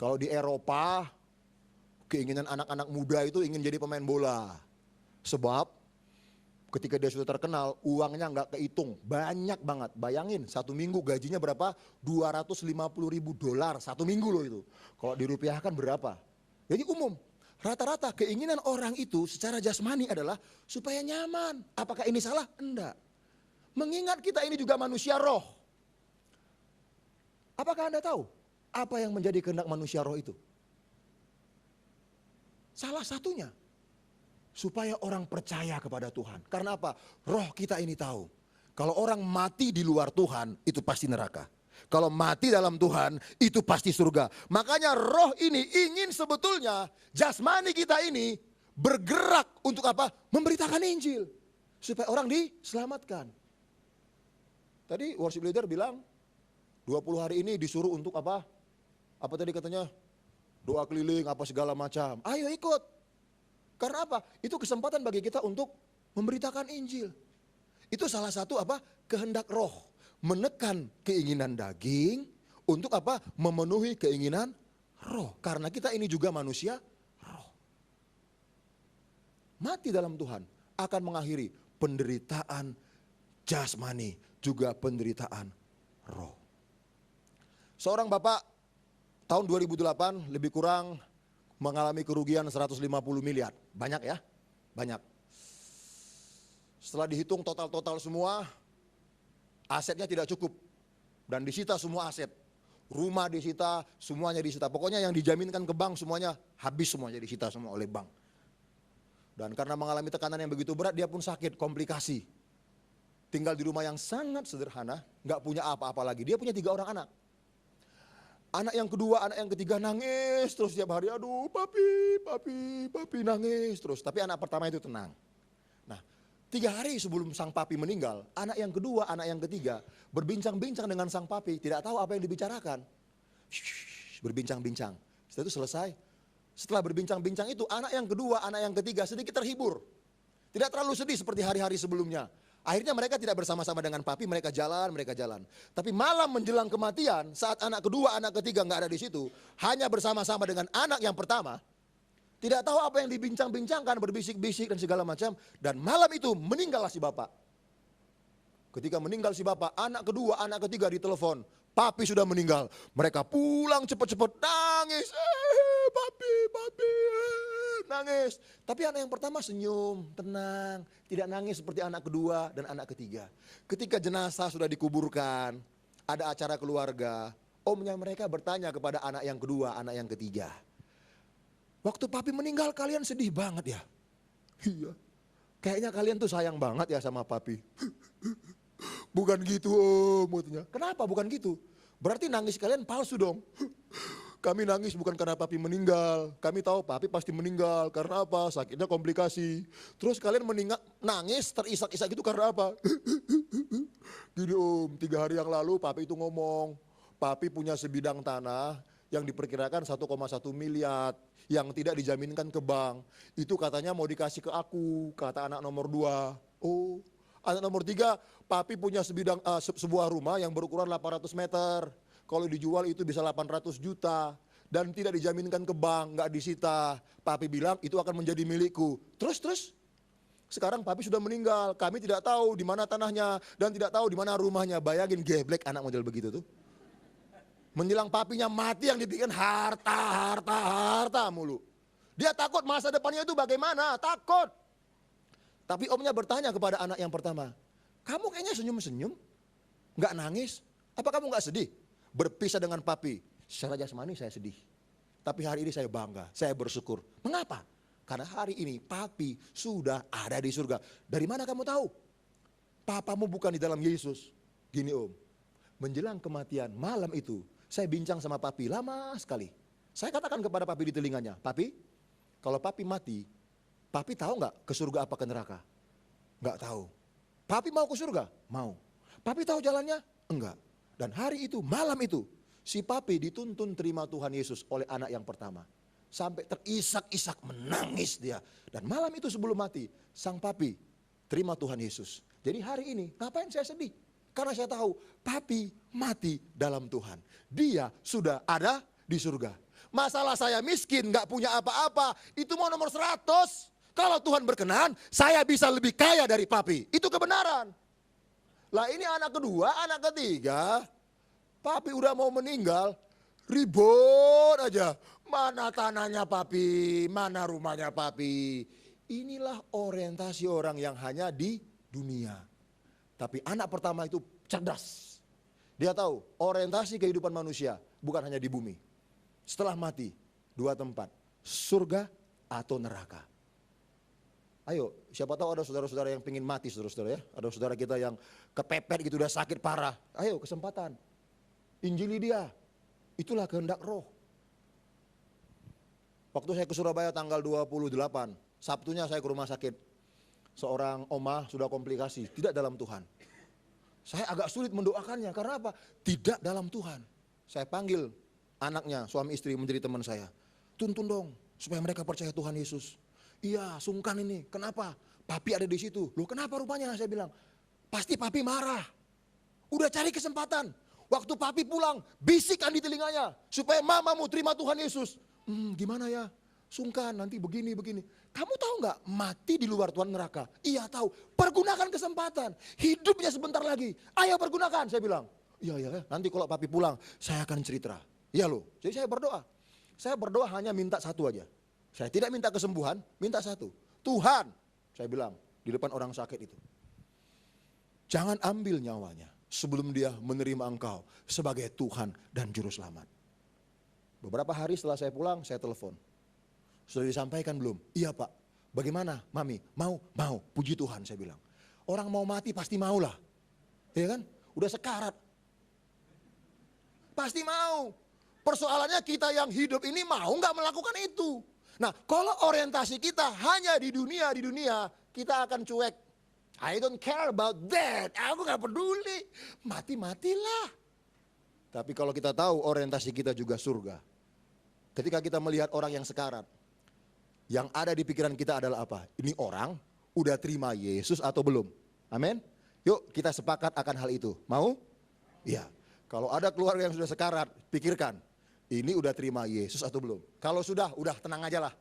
Kalau di Eropa, keinginan anak-anak muda itu ingin jadi pemain bola. Sebab ketika dia sudah terkenal, uangnya nggak kehitung, banyak banget. Bayangin, satu minggu gajinya berapa? $250.000 satu minggu loh itu. Kalau dirupiahkan berapa? Jadi umum, rata-rata keinginan orang itu secara jasmani adalah supaya nyaman. Apakah ini salah? Enggak. Mengingat kita ini juga manusia roh. Apakah Anda tahu apa yang menjadi kehendak manusia roh itu? Salah satunya, supaya orang percaya kepada Tuhan. Karena apa? Roh kita ini tahu. Kalau orang mati di luar Tuhan, itu pasti neraka. Kalau mati dalam Tuhan, itu pasti surga. Makanya roh ini ingin sebetulnya jasmani kita ini bergerak untuk apa? Memberitakan Injil. Supaya orang diselamatkan. Tadi worship leader bilang, 20 hari ini disuruh untuk apa? Apa tadi katanya? Doa keliling, apa segala macam. Ayo ikut. Karena apa? Itu kesempatan bagi kita untuk memberitakan Injil. Itu salah satu apa? Kehendak roh. Menekan keinginan daging untuk apa? Memenuhi keinginan roh. Karena kita ini juga manusia roh. Mati dalam Tuhan akan mengakhiri penderitaan jasmani, juga penderitaan roh. Seorang bapak tahun 2008 lebih kurang mengalami kerugian 150 miliar. Banyak ya? Banyak. Setelah dihitung total-total semua, asetnya tidak cukup. Dan disita semua aset. Rumah disita, semuanya disita. Pokoknya yang dijaminkan ke bank semuanya habis, semuanya disita semua oleh bank. Dan karena mengalami tekanan yang begitu berat, dia pun sakit, komplikasi. Tinggal di rumah yang sangat sederhana, gak punya apa-apa lagi. Dia punya 3 orang anak. Anak yang kedua, anak yang ketiga nangis terus tiap hari. Aduh papi nangis terus. Tapi anak pertama itu tenang. Nah 3 hari sebelum sang papi meninggal, anak yang kedua, anak yang ketiga berbincang-bincang dengan sang papi. Tidak tahu apa yang dibicarakan. Berbincang-bincang. Setelah itu selesai. Setelah berbincang-bincang itu, anak yang kedua, anak yang ketiga sedikit terhibur. Tidak terlalu sedih seperti hari-hari sebelumnya. Akhirnya mereka tidak bersama-sama dengan papi, mereka jalan. Tapi malam menjelang kematian, saat anak kedua, anak ketiga nggak ada di situ, hanya bersama-sama dengan anak yang pertama, tidak tahu apa yang dibincang-bincangkan, berbisik-bisik dan segala macam. Dan malam itu meninggallah si bapak. Ketika meninggal si bapak, anak kedua, anak ketiga ditelepon, papi sudah meninggal. Mereka pulang cepat-cepat, nangis, papi, nangis. Tapi anak yang pertama senyum, tenang, tidak nangis seperti anak kedua dan anak ketiga. Ketika jenazah sudah dikuburkan, ada acara keluarga, omnya mereka bertanya kepada anak yang kedua, anak yang ketiga, waktu papi meninggal kalian sedih banget ya? Iya, kayaknya kalian tuh sayang banget ya sama papi. Bukan gitu om, katanya. Kenapa bukan gitu? Berarti nangis kalian palsu dong. Kami nangis bukan karena papi meninggal. Kami tahu papi pasti meninggal. Karena apa? Sakitnya komplikasi. Terus kalian nangis terisak-isak itu karena apa? Gini om, 3 hari yang lalu papi itu ngomong. Papi punya sebidang tanah yang diperkirakan 1,1 miliar. Yang tidak dijaminkan ke bank. Itu katanya mau dikasih ke aku, kata anak nomor 2. Oh, anak nomor 3, papi punya sebuah rumah yang berukuran 800 meter. Kalau dijual itu bisa 800 juta. Dan tidak dijaminkan ke bank, nggak disita. Papi bilang itu akan menjadi milikku. Terus. Sekarang papi sudah meninggal. Kami tidak tahu di mana tanahnya. Dan tidak tahu di mana rumahnya. Bayangin geblek anak model begitu tuh. Menjelang papinya mati yang dibikin harta mulu. Dia takut masa depannya itu bagaimana. Takut. Tapi omnya bertanya kepada anak yang pertama. Kamu kayaknya senyum-senyum. Nggak nangis. Apa kamu nggak sedih? Berpisah dengan papi, secara jasmani saya sedih. Tapi hari ini saya bangga, saya bersyukur. Mengapa? Karena hari ini papi sudah ada di surga. Dari mana kamu tahu? Papamu bukan di dalam Yesus. Gini om, menjelang kematian malam itu, saya bincang sama papi lama sekali. Saya katakan kepada papi di telinganya, papi, kalau papi mati, papi tahu nggak ke surga apa ke neraka? Nggak tahu. Papi mau ke surga? Mau. Papi tahu jalannya? Enggak. Dan hari itu, malam itu, si papi dituntun terima Tuhan Yesus oleh anak yang pertama. Sampai terisak-isak menangis dia. Dan malam itu sebelum mati, sang papi terima Tuhan Yesus. Jadi hari ini, ngapain saya sedih? Karena saya tahu, papi mati dalam Tuhan. Dia sudah ada di surga. Masalah saya miskin, gak punya apa-apa, itu mau nomor 100. Kalau Tuhan berkenan, saya bisa lebih kaya dari papi. Itu kebenaran. Lah ini anak kedua, anak ketiga, papi udah mau meninggal, ribut aja. Mana tanahnya papi, mana rumahnya papi. Inilah orientasi orang yang hanya di dunia. Tapi anak pertama itu cerdas. Dia tahu orientasi kehidupan manusia bukan hanya di bumi. Setelah mati, 2 tempat, surga atau neraka. Ayo, siapa tahu ada saudara-saudara yang pengen mati, saudara-saudara ya. Ada saudara kita yang kepepet gitu, udah sakit parah. Ayo, kesempatan. Injili dia. Itulah kehendak roh. Waktu saya ke Surabaya tanggal 28, Sabtunya saya ke rumah sakit. Seorang omah sudah komplikasi, tidak dalam Tuhan. Saya agak sulit mendoakannya, karena apa? Tidak dalam Tuhan. Saya panggil anaknya, suami istri menjadi teman saya. Tuntun dong, supaya mereka percaya Tuhan Yesus. Iya, sungkan ini. Kenapa? Papi ada di situ. Loh kenapa rupanya? Saya bilang, pasti papi marah. Udah cari kesempatan. Waktu papi pulang, bisikkan di telinganya. Supaya mamamu terima Tuhan Yesus. Gimana ya? Sungkan, nanti begini. Kamu tahu nggak mati di luar Tuhan neraka? Iya tahu. Pergunakan kesempatan. Hidupnya sebentar lagi. Ayo pergunakan, saya bilang. Iya, nanti kalau papi pulang, saya akan cerita. Iya loh. Jadi saya berdoa. Saya berdoa hanya minta satu aja. Saya tidak minta kesembuhan, minta satu. Tuhan, saya bilang di depan orang sakit itu. Jangan ambil nyawanya sebelum dia menerima engkau sebagai Tuhan dan Juru Selamat. Beberapa hari setelah saya pulang, saya telepon. Sudah disampaikan belum? Iya Pak. Bagaimana Mami? Mau? Puji Tuhan saya bilang. Orang mau mati pasti mau lah. Iya kan? Udah sekarat. Pasti mau. Persoalannya kita yang hidup ini mau nggak melakukan itu. Nah, kalau orientasi kita hanya di dunia, kita akan cuek. I don't care about that. Aku nggak peduli. Mati-matilah. Tapi kalau kita tahu orientasi kita juga surga. Ketika kita melihat orang yang sekarat, yang ada di pikiran kita adalah apa? Ini orang udah terima Yesus atau belum? Amin. Yuk kita sepakat akan hal itu. Mau? Iya. Kalau ada keluarga yang sudah sekarat, pikirkan. Ini udah terima Yesus atau belum? Kalau sudah, udah tenang aja lah.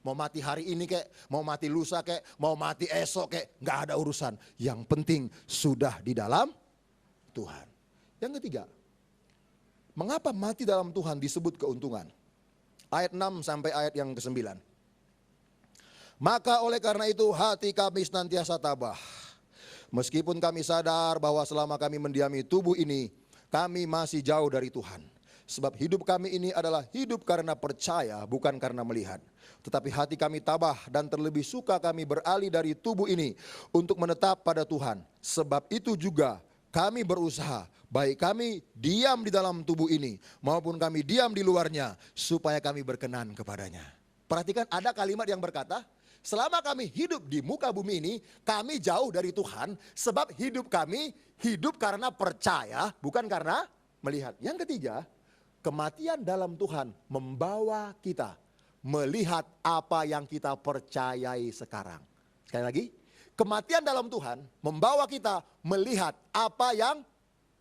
Mau mati hari ini kek, mau mati lusa kek, mau mati esok kek, gak ada urusan. Yang penting sudah di dalam Tuhan. Yang ketiga, mengapa mati dalam Tuhan disebut keuntungan? Ayat 6 sampai ayat yang ke-9. Maka oleh karena itu hati kami senantiasa tabah. Meskipun kami sadar bahwa selama kami mendiami tubuh ini, kami masih jauh dari Tuhan. Sebab hidup kami ini adalah hidup karena percaya, bukan karena melihat. Tetapi hati kami tabah dan terlebih suka kami beralih dari tubuh ini untuk menetap pada Tuhan. Sebab itu juga kami berusaha, baik kami diam di dalam tubuh ini maupun kami diam di luarnya, supaya kami berkenan kepadanya. Perhatikan ada kalimat yang berkata, selama kami hidup di muka bumi ini, kami jauh dari Tuhan, sebab hidup kami hidup karena percaya, bukan karena melihat. Yang ketiga, kematian dalam Tuhan membawa kita melihat apa yang kita percayai sekarang. Sekali lagi, kematian dalam Tuhan membawa kita melihat apa yang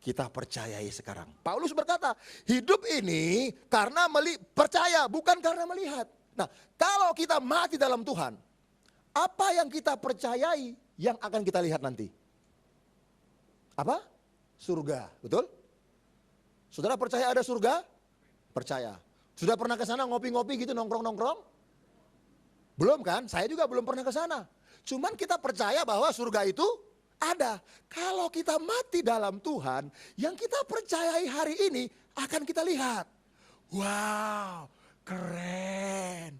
kita percayai sekarang. Paulus berkata, hidup ini karena percaya, bukan karena melihat. Nah, kalau kita mati dalam Tuhan, apa yang kita percayai yang akan kita lihat nanti? Apa? Surga, betul? Saudara percaya ada surga? Percaya. Sudah pernah ke sana ngopi-ngopi gitu, nongkrong-nongkrong? Belum kan? Saya juga belum pernah ke sana. Cuman kita percaya bahwa surga itu ada. Kalau kita mati dalam Tuhan, yang kita percayai hari ini akan kita lihat. Wow, keren.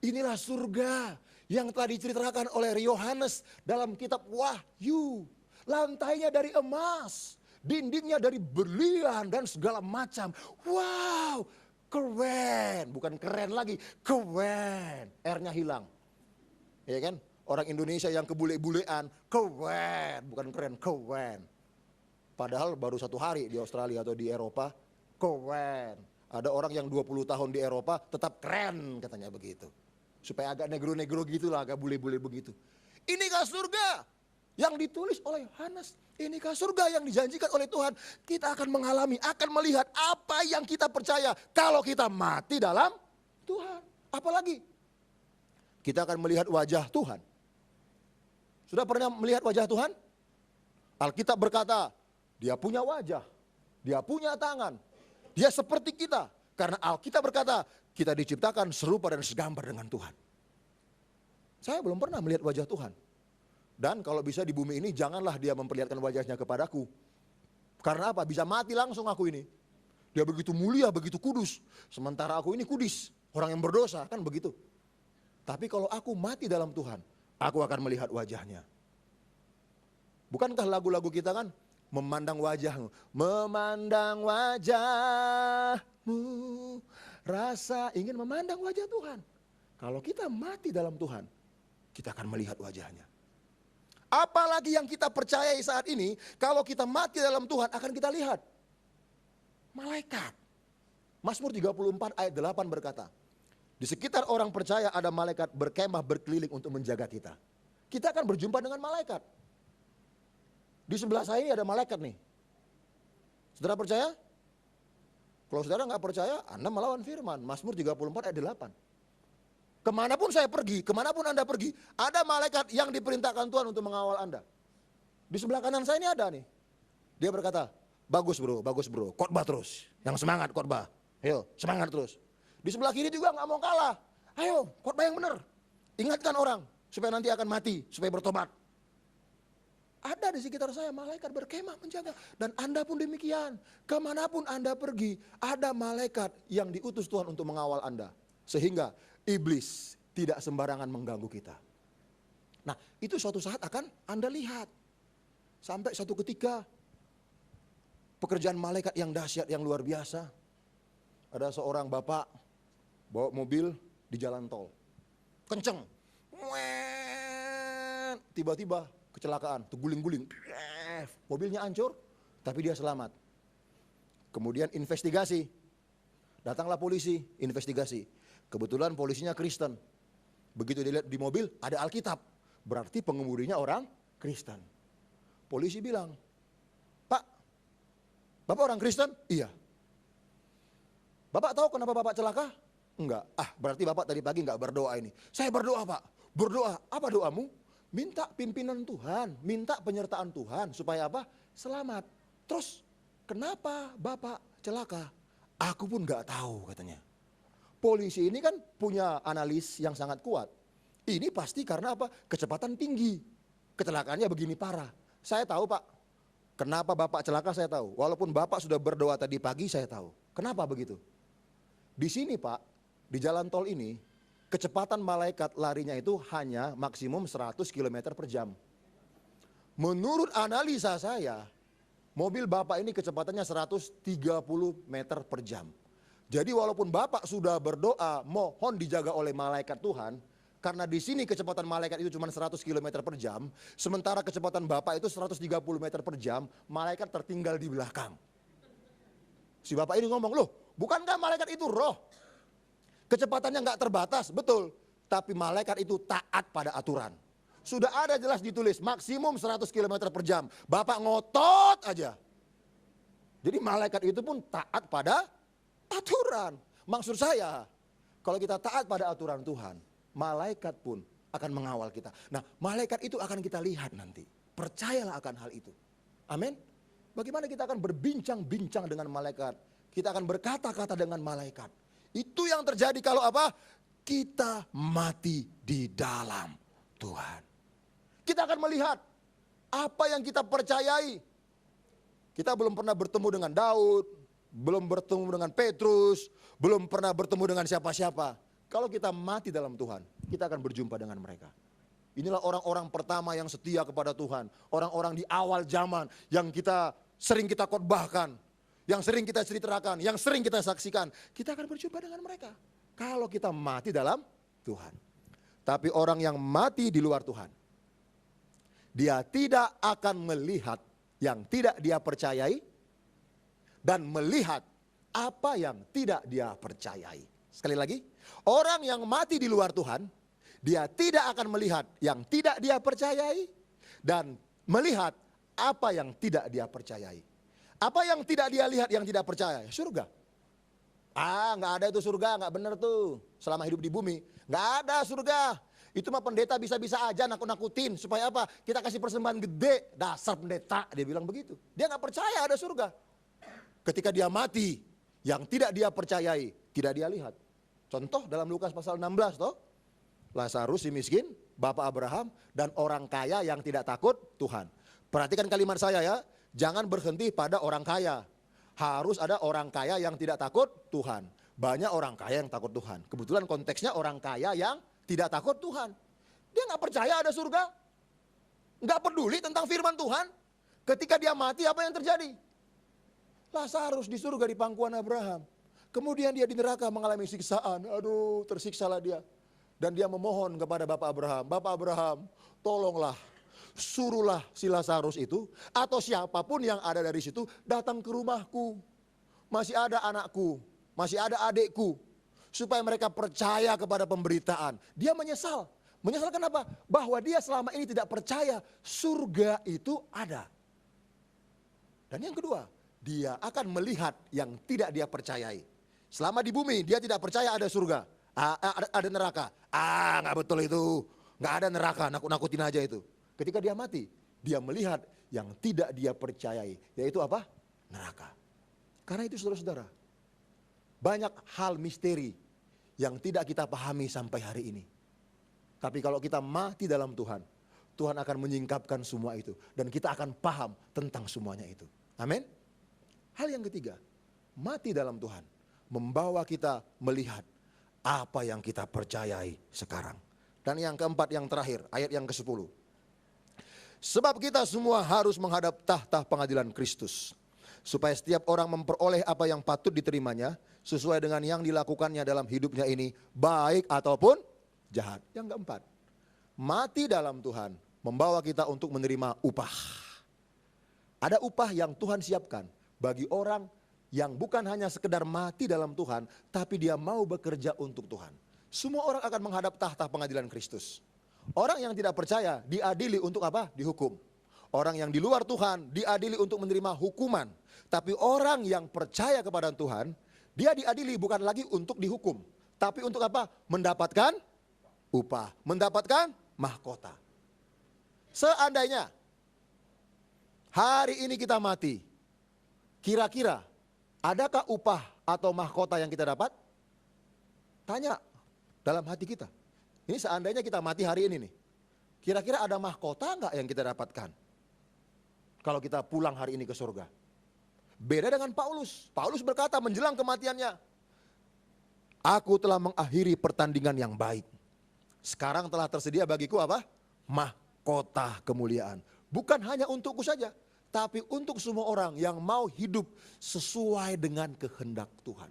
Inilah surga yang telah diceritakan oleh Yohanes dalam kitab Wahyu. Lantainya dari emas, dindingnya dari berlian dan segala macam. Wow, keren. Bukan keren lagi, keren. R-nya hilang. Ya kan? Orang Indonesia yang kebule-bulean, keren. Bukan keren, keren. Padahal baru 1 hari di Australia atau di Eropa, keren. Ada orang yang 20 tahun di Eropa tetap keren katanya begitu. Supaya agak negro-negro gitu lah, agak bule-bule begitu. Inikah surga yang ditulis oleh Yohanes? Inikah surga yang dijanjikan oleh Tuhan? Kita akan mengalami, akan melihat apa yang kita percaya kalau kita mati dalam Tuhan. Apalagi kita akan melihat wajah Tuhan. Sudah pernah melihat wajah Tuhan? Alkitab berkata, dia punya wajah, dia punya tangan, dia seperti kita. Karena Alkitab berkata, kita diciptakan serupa dan segambar dengan Tuhan. Saya belum pernah melihat wajah Tuhan. Dan kalau bisa di bumi ini, janganlah dia memperlihatkan wajahnya kepadaku. Karena apa? Bisa mati langsung aku ini. Dia begitu mulia, begitu kudus. Sementara aku ini kudis, orang yang berdosa, kan begitu. Tapi kalau aku mati dalam Tuhan, aku akan melihat wajahnya. Bukankah lagu-lagu kita kan? Memandang wajahmu, memandang wajahmu, rasa ingin memandang wajah Tuhan. Kalau kita mati dalam Tuhan, kita akan melihat wajahnya. Apalagi yang kita percayai saat ini, kalau kita mati dalam Tuhan akan kita lihat. Malaikat. Mazmur 34 ayat 8 berkata, di sekitar orang percaya ada malaikat berkemah berkeliling untuk menjaga kita. Kita akan berjumpa dengan malaikat. Di sebelah saya ini ada malaikat nih. Saudara percaya? Kalau saudara nggak percaya, Anda melawan firman. Mazmur 34 ayat 8. Kemanapun saya pergi, kemanapun Anda pergi, ada malaikat yang diperintahkan Tuhan untuk mengawal Anda. Di sebelah kanan saya ini ada nih. Dia berkata, bagus bro, khotbah terus. Yang semangat khotbah. Ayo, semangat terus. Di sebelah kiri juga nggak mau kalah. Ayo, khotbah yang benar. Ingatkan orang, supaya nanti akan mati, supaya bertobat. Ada di sekitar saya malaikat berkemah menjaga. Dan Anda pun demikian. Kemanapun Anda pergi, ada malaikat yang diutus Tuhan untuk mengawal Anda. Sehingga iblis tidak sembarangan mengganggu kita. Nah, itu suatu saat akan Anda lihat. Sampai satu ketika, pekerjaan malaikat yang dahsyat, yang luar biasa. Ada seorang bapak bawa mobil di jalan tol. Kenceng. Tiba-tiba kecelakaan, terguling-guling. Mobilnya hancur, tapi dia selamat. Kemudian investigasi. Datanglah polisi, investigasi. Kebetulan polisinya Kristen. Begitu dilihat di mobil, ada Alkitab. Berarti pengemudinya orang Kristen. Polisi bilang, "Pak, Bapak orang Kristen?" "Iya." "Bapak tahu kenapa Bapak celaka?" "Enggak." "Ah, berarti Bapak tadi pagi enggak berdoa ini." "Saya berdoa, Pak." "Berdoa? Apa doamu?" "Minta pimpinan Tuhan, minta penyertaan Tuhan supaya apa? Selamat." "Terus kenapa Bapak celaka?" "Aku pun enggak tahu," katanya. Polisi ini kan punya analis yang sangat kuat. Ini pasti karena apa? Kecepatan tinggi. Kecelakaannya begini parah. "Saya tahu, Pak. Kenapa Bapak celaka saya tahu. Walaupun Bapak sudah berdoa tadi pagi saya tahu." "Kenapa begitu?" "Di sini, Pak, di jalan tol ini, kecepatan malaikat larinya itu hanya maksimum 100 km per jam. Menurut analisa saya, mobil Bapak ini kecepatannya 130 meter per jam. Jadi walaupun Bapak sudah berdoa, mohon dijaga oleh malaikat Tuhan, karena di sini kecepatan malaikat itu cuma 100 km per jam, sementara kecepatan Bapak itu 130 meter per jam, malaikat tertinggal di belakang." Si Bapak ini ngomong, "Loh, bukankah malaikat itu roh? Kecepatannya nggak terbatas." "Betul, tapi malaikat itu taat pada aturan. Sudah ada jelas ditulis maksimum 100 km per jam. Bapak ngotot aja." Jadi malaikat itu pun taat pada aturan. Maksud saya, kalau kita taat pada aturan Tuhan, malaikat pun akan mengawal kita. Nah, malaikat itu akan kita lihat nanti. Percayalah akan hal itu. Amin. Bagaimana kita akan berbincang-bincang dengan malaikat? Kita akan berkata-kata dengan malaikat. Itu yang terjadi kalau apa? Kita mati di dalam Tuhan. Kita akan melihat apa yang kita percayai. Kita belum pernah bertemu dengan Daud, belum bertemu dengan Petrus, belum pernah bertemu dengan siapa-siapa. Kalau kita mati dalam Tuhan, kita akan berjumpa dengan mereka. Inilah orang-orang pertama yang setia kepada Tuhan. Orang-orang di awal zaman yang sering kita khotbahkan, yang sering kita ceritakan, yang sering kita saksikan. Kita akan berjumpa dengan mereka kalau kita mati dalam Tuhan. Tapi orang yang mati di luar Tuhan, dia tidak akan melihat yang tidak dia percayai dan melihat apa yang tidak dia percayai. Sekali lagi, orang yang mati di luar Tuhan, dia tidak akan melihat yang tidak dia percayai dan melihat apa yang tidak dia percayai. Apa yang tidak dia lihat yang tidak percaya? Surga. Nggak ada itu surga, nggak benar tuh. Selama hidup di bumi, nggak ada surga. Itu mah pendeta bisa-bisa aja nakut-nakutin supaya apa? Kita kasih persembahan gede. Dasar pendeta, dia bilang begitu. Dia nggak percaya ada surga. Ketika dia mati, yang tidak dia percayai, tidak dia lihat. Contoh dalam Lukas pasal 16 toh. Lazarus si miskin, Bapak Abraham, dan orang kaya yang tidak takut Tuhan. Perhatikan kalimat saya ya, jangan berhenti pada orang kaya. Harus ada orang kaya yang tidak takut Tuhan. Banyak orang kaya yang takut Tuhan. Kebetulan konteksnya orang kaya yang tidak takut Tuhan. Dia nggak percaya ada surga. Nggak peduli tentang firman Tuhan. Ketika dia mati apa yang terjadi? Lazarus di surga di pangkuan Abraham. Kemudian dia di neraka mengalami siksaan. Aduh, tersiksalah dia. Dan dia memohon kepada Bapak Abraham. "Bapak Abraham, tolonglah. Suruhlah si Lazarus itu atau siapapun yang ada dari situ datang ke rumahku. Masih ada anakku, masih ada adikku. Supaya mereka percaya kepada pemberitaan." Dia menyesal. Menyesal kenapa? Bahwa dia selama ini tidak percaya surga itu ada. Dan yang kedua, dia akan melihat yang tidak dia percayai. Selama di bumi dia tidak percaya ada surga, ada neraka. Nggak betul itu, nggak ada neraka, nakut-nakutin aja itu. Ketika dia mati, dia melihat yang tidak dia percayai, yaitu apa? Neraka. Karena itu saudara-saudara, banyak hal misteri yang tidak kita pahami sampai hari ini. Tapi kalau kita mati dalam Tuhan, Tuhan akan menyingkapkan semua itu. Dan kita akan paham tentang semuanya itu. Amin. Hal yang ketiga, mati dalam Tuhan membawa kita melihat apa yang kita percayai sekarang. Dan yang keempat, yang terakhir, ayat yang ke-10. Sebab kita semua harus menghadap tahta pengadilan Kristus, supaya setiap orang memperoleh apa yang patut diterimanya sesuai dengan yang dilakukannya dalam hidupnya ini, baik ataupun jahat. Yang keempat, mati dalam Tuhan membawa kita untuk menerima upah. Ada upah yang Tuhan siapkan bagi orang yang bukan hanya sekedar mati dalam Tuhan, tapi dia mau bekerja untuk Tuhan. Semua orang akan menghadap tahta pengadilan Kristus. Orang yang tidak percaya diadili untuk apa? Dihukum. Orang yang di luar Tuhan diadili untuk menerima hukuman. Tapi orang yang percaya kepada Tuhan, dia diadili bukan lagi untuk dihukum, tapi untuk apa? Mendapatkan upah, mendapatkan mahkota. Seandainya hari ini kita mati, kira-kira adakah upah atau mahkota yang kita dapat? Tanya dalam hati kita. Ini seandainya kita mati hari ini nih, kira-kira ada mahkota enggak yang kita dapatkan kalau kita pulang hari ini ke surga? Beda dengan Paulus. Paulus berkata menjelang kematiannya, aku telah mengakhiri pertandingan yang baik. Sekarang telah tersedia bagiku apa? Mahkota kemuliaan. Bukan hanya untukku saja, tapi untuk semua orang yang mau hidup sesuai dengan kehendak Tuhan.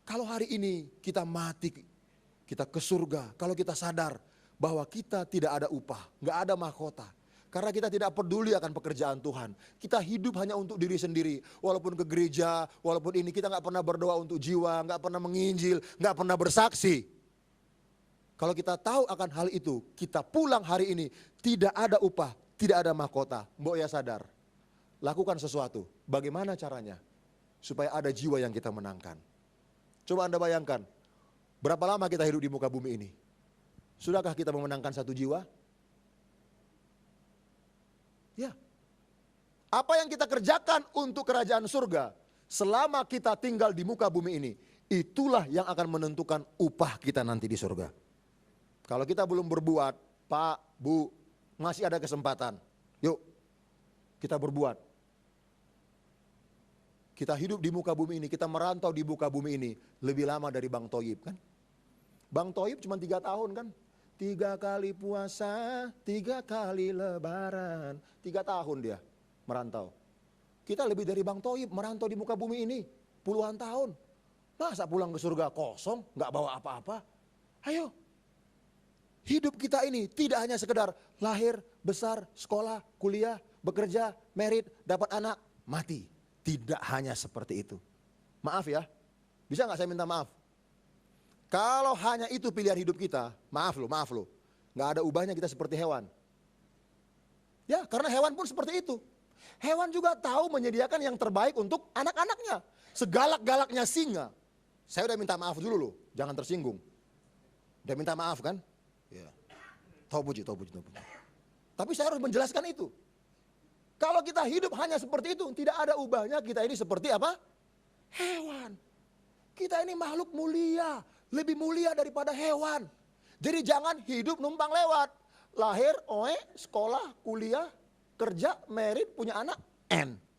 Kalau hari ini kita mati, kita ke surga, kalau kita sadar bahwa kita tidak ada upah, nggak ada mahkota. Karena kita tidak peduli akan pekerjaan Tuhan. Kita hidup hanya untuk diri sendiri. Walaupun ke gereja, walaupun ini kita nggak pernah berdoa untuk jiwa, nggak pernah menginjil, nggak pernah bersaksi. Kalau kita tahu akan hal itu, kita pulang hari ini tidak ada upah, tidak ada mahkota. Mbok ya sadar, lakukan sesuatu. Bagaimana caranya? Supaya ada jiwa yang kita menangkan. Coba Anda bayangkan, berapa lama kita hidup di muka bumi ini? Sudahkah kita memenangkan satu jiwa? Ya. Apa yang kita kerjakan untuk kerajaan surga selama kita tinggal di muka bumi ini, itulah yang akan menentukan upah kita nanti di surga. Kalau kita belum berbuat, Pak, Bu, masih ada kesempatan. Yuk, kita berbuat. Kita hidup di muka bumi ini, kita merantau di muka bumi ini lebih lama dari Bang Toyib kan. Bang Toyib cuma 3 tahun kan. 3 kali puasa, 3 kali lebaran. 3 tahun dia merantau. Kita lebih dari Bang Toyib merantau di muka bumi ini puluhan tahun. Masa pulang ke surga kosong, gak bawa apa-apa? Ayo. Hidup kita ini tidak hanya sekedar lahir, besar, sekolah, kuliah, bekerja, merit, dapat anak, mati. Tidak hanya seperti itu. Maaf ya, bisa gak saya minta maaf? Kalau hanya itu pilihan hidup kita, maaf loh, gak ada ubahnya kita seperti hewan. Ya, karena hewan pun seperti itu. Hewan juga tahu menyediakan yang terbaik untuk anak-anaknya. Segalak-galaknya singa. Saya udah minta maaf dulu loh, jangan tersinggung. Udah minta maaf kan? Ya. Tobuji. Tapi saya harus menjelaskan itu. Kalau kita hidup hanya seperti itu, tidak ada ubahnya kita ini seperti apa? Hewan. Kita ini makhluk mulia, lebih mulia daripada hewan. Jadi jangan hidup numpang lewat. Lahir, sekolah, kuliah, kerja, merit, punya anak,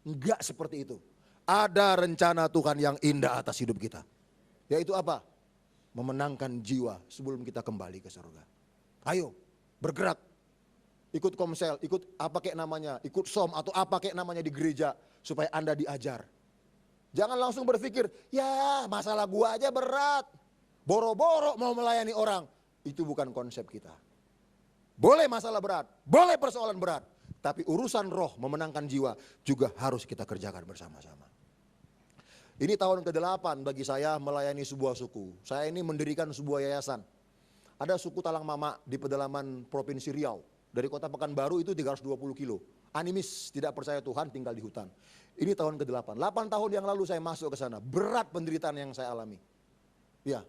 enggak seperti itu. Ada rencana Tuhan yang indah atas hidup kita. Yaitu apa? Memenangkan jiwa sebelum kita kembali ke surga. Ayo, bergerak. Ikut komsel, ikut apa kayak namanya, ikut som atau apa kayak namanya di gereja. Supaya Anda diajar. Jangan langsung berpikir, ya masalah gua aja berat. Boro-boro mau melayani orang. Itu bukan konsep kita. Boleh masalah berat, boleh persoalan berat. Tapi urusan roh memenangkan jiwa juga harus kita kerjakan bersama-sama. Ini tahun ke-8 bagi saya melayani sebuah suku. Saya ini mendirikan sebuah yayasan. Ada suku Talang Mama di pedalaman Provinsi Riau. Dari kota Pekanbaru itu 320 kilo. Animis, tidak percaya Tuhan, tinggal di hutan. Ini tahun ke-8. 8 tahun yang lalu saya masuk ke sana. Berat penderitaan yang saya alami. Ya,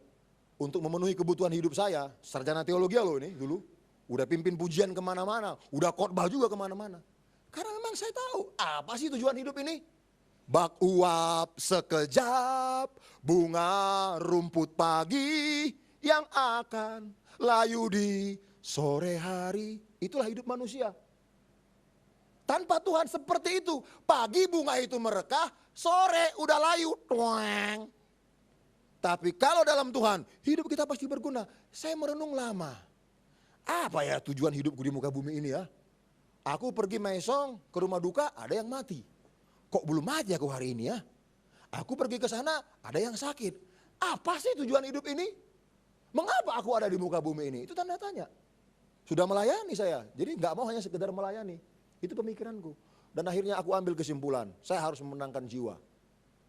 untuk memenuhi kebutuhan hidup saya, sarjana teologi loh ini dulu. Udah pimpin pujian kemana-mana, udah khotbah juga kemana-mana. Karena memang saya tahu, apa sih tujuan hidup ini? Bak uap sekejap, bunga rumput pagi yang akan layu di sore hari. Itulah hidup manusia. Tanpa Tuhan seperti itu, pagi bunga itu merekah, sore udah layu. Tuang. Tapi kalau dalam Tuhan, hidup kita pasti berguna. Saya merenung lama. Apa ya tujuan hidupku di muka bumi ini ya? Aku pergi mesong ke rumah duka, ada yang mati. kok belum mati aku hari ini ya? Aku pergi ke sana, ada yang sakit. Apa sih tujuan hidup ini? Mengapa aku ada di muka bumi ini? Itu tanda tanya. Sudah melayani saya, jadi nggak mau hanya sekedar melayani. Itu pemikiranku. Dan akhirnya aku ambil kesimpulan, saya harus memenangkan jiwa.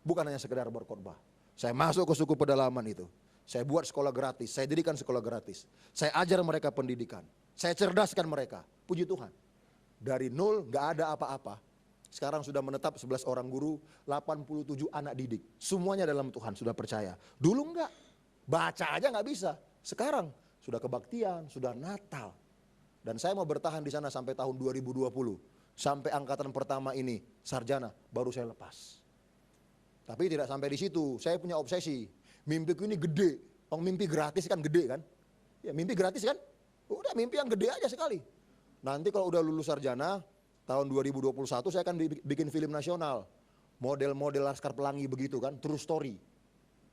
Bukan hanya sekedar berkhotbah. Saya masuk ke suku pedalaman itu. Saya buat sekolah gratis, saya dirikan sekolah gratis. Saya ajar mereka pendidikan. Saya cerdaskan mereka. Puji Tuhan. Dari nol nggak ada apa-apa. Sekarang sudah menetap 11 orang guru, 87 anak didik. Semuanya dalam Tuhan sudah percaya. Dulu enggak, baca aja nggak bisa. Sekarang sudah kebaktian, sudah Natal. Dan saya mau bertahan di sana sampai tahun 2020. Sampai angkatan pertama ini, sarjana, baru saya lepas. Tapi tidak sampai di situ, saya punya obsesi. Mimpiku ini gede, mimpi gratis kan gede kan? Ya mimpi gratis kan? Udah mimpi yang gede aja sekali. Nanti kalau udah lulus sarjana, tahun 2021 saya akan bikin film nasional. Model-model Laskar Pelangi begitu kan, true story.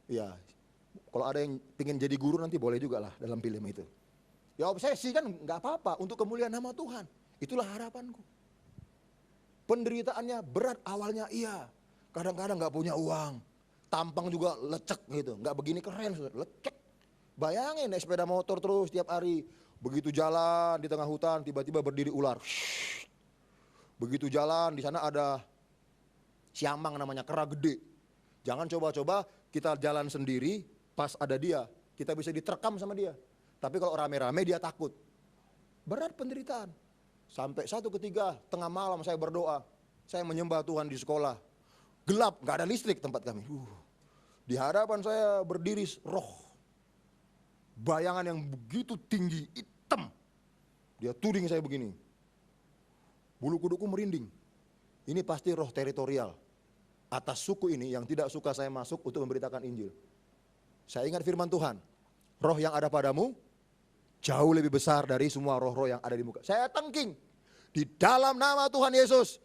Ya, kalau ada yang pengen jadi guru nanti boleh juga lah dalam film itu. Ya obsesi kan nggak apa-apa, untuk kemuliaan nama Tuhan. Itulah harapanku. Penderitaannya berat awalnya iya. Kadang-kadang nggak punya uang. Tampang juga lecek gitu, nggak begini keren, lecek. Bayangin naik sepeda motor terus tiap hari. Begitu jalan di tengah hutan tiba-tiba berdiri ular. Begitu jalan di sana ada siamang namanya, kera gede. Jangan coba-coba kita jalan sendiri pas ada dia, kita bisa diterkam sama dia. Tapi kalau rame-rame dia takut. Berat penderitaan. Sampai satu ketika tengah malam saya berdoa, saya menyembah Tuhan di sekolah. Gelap, gak ada listrik tempat kami. Di hadapan saya berdiri roh. Bayangan yang begitu tinggi, hitam. Dia tuding saya begini. Bulu kuduku merinding. Ini pasti roh teritorial atas suku ini yang tidak suka saya masuk untuk memberitakan Injil. Saya ingat firman Tuhan, roh yang ada padamu jauh lebih besar dari semua roh-roh yang ada di muka. Saya tengking, di dalam nama Tuhan Yesus,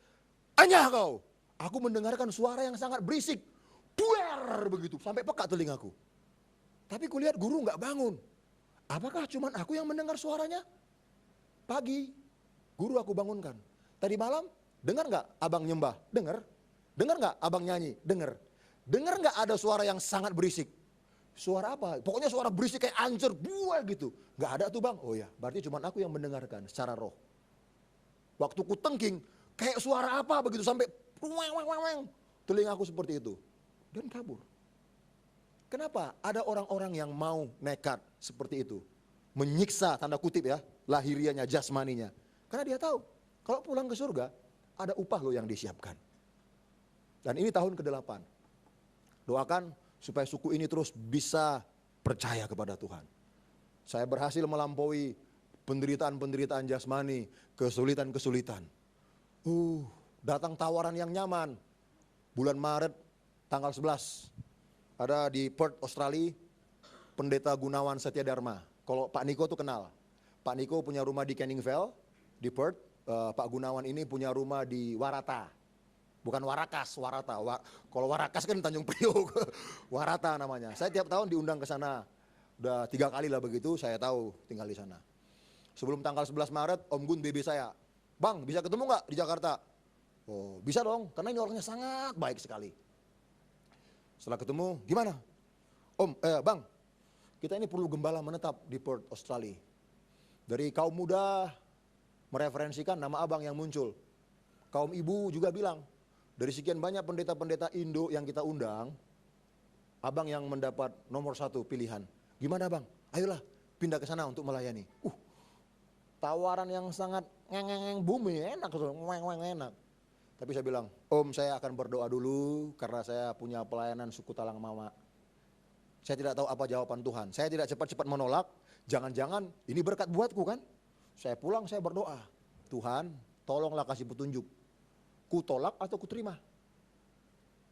anyah kau. Aku mendengarkan suara yang sangat berisik, buer begitu, sampai peka telingaku. Tapi kulihat guru nggak bangun. Apakah cuma aku yang mendengar suaranya? Pagi, guru aku bangunkan. Tadi malam, dengar nggak abang nyembah? Dengar. Dengar nggak abang nyanyi? Dengar. Dengar nggak ada suara yang sangat berisik? Suara apa? Pokoknya suara berisik kayak ancur, buah gitu. Nggak ada tuh bang. Oh ya, berarti cuma aku yang mendengarkan secara roh. Waktu ku tengking, kayak suara apa begitu sampai telingaku seperti itu. Dan kabur. Kenapa? Ada orang-orang yang mau nekat seperti itu. Menyiksa, tanda kutip ya, lahirianya, jasmaninya. Karena dia tahu, kalau pulang ke surga, ada upah loh yang disiapkan. Dan ini tahun ke-8. Doakan supaya suku ini terus bisa percaya kepada Tuhan. Saya berhasil melampaui penderitaan-penderitaan jasmani, kesulitan-kesulitan. Datang tawaran yang nyaman. Bulan Maret, tanggal 11. Ada di Perth, Australia, Pendeta Gunawan Setia Dharma. Kalau Pak Niko tuh kenal. Pak Niko punya rumah di Canning Vale, di Perth. Pak Gunawan ini punya rumah di Warata. Bukan Warakas, Warata. Kalau Warakas kan Tanjung Priok. Warata namanya. Saya tiap tahun diundang ke sana. Udah 3 kali lah begitu, saya tahu tinggal di sana. Sebelum tanggal 11 Maret, Om Gun BB saya, bang bisa ketemu nggak di Jakarta? Oh bisa dong, karena ini orangnya sangat baik sekali. Setelah ketemu, gimana? Bang, kita ini perlu gembala menetap di Perth, Australia. Dari kaum muda mereferensikan nama abang yang muncul. Kaum ibu juga bilang, dari sekian banyak pendeta-pendeta Indo yang kita undang, abang yang mendapat nomor 1 pilihan. Gimana bang? Ayolah pindah ke sana untuk melayani. Tawaran yang sangat ngeng bumi, enak, enak. Tapi saya bilang, Om saya akan berdoa dulu karena saya punya pelayanan suku Talang Mama. Saya tidak tahu apa jawaban Tuhan. Saya tidak cepat-cepat menolak, jangan-jangan ini berkat buatku kan. Saya pulang, saya berdoa. Tuhan, tolonglah kasih petunjuk. Ku tolak atau ku terima?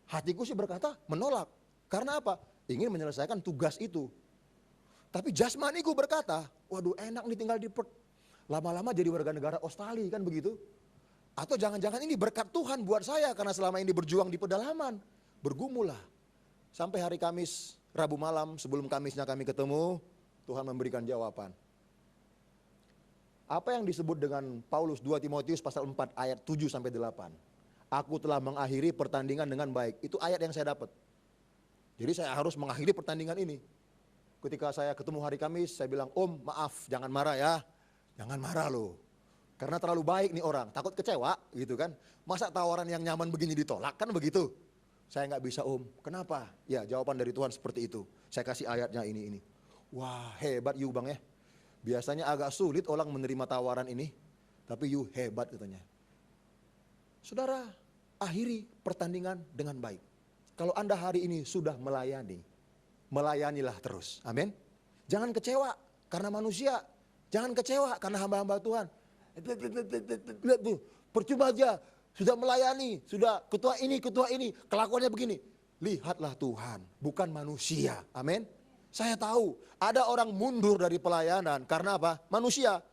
Hatiku sih berkata menolak. Karena apa? Ingin menyelesaikan tugas itu. Tapi jasmaniku berkata, waduh enak nih tinggal di Perth. Lama-lama jadi warga negara Australia kan begitu. Atau jangan-jangan ini berkat Tuhan buat saya karena selama ini berjuang di pedalaman. Bergumulah. Sampai hari Kamis, Rabu malam sebelum Kamisnya kami ketemu, Tuhan memberikan jawaban. Apa yang disebut dengan Paulus 2 Timotius pasal 4 ayat 7 sampai 8. Aku telah mengakhiri pertandingan dengan baik. Itu ayat yang saya dapat. Jadi saya harus mengakhiri pertandingan ini. Ketika saya ketemu hari Kamis, saya bilang, Om maaf, jangan marah ya. Jangan marah loh. Karena terlalu baik nih orang, takut kecewa gitu kan. Masa tawaran yang nyaman begini ditolak, kan begitu. Saya nggak bisa Om, kenapa? Ya jawaban dari Tuhan seperti itu. Saya kasih ayatnya ini. Wah hebat you Bang ya. Biasanya agak sulit orang menerima tawaran ini. Tapi you hebat katanya. Saudara, akhiri pertandingan dengan baik. Kalau Anda hari ini sudah melayani, melayanilah terus. Amin. Jangan kecewa karena manusia. Jangan kecewa karena hamba-hamba Tuhan. Lihat tuh, percuma aja. Sudah melayani, sudah ketua ini, kelakuannya begini. Lihatlah Tuhan, bukan manusia. Amin. Saya tahu ada orang mundur dari pelayanan karena apa? Manusia.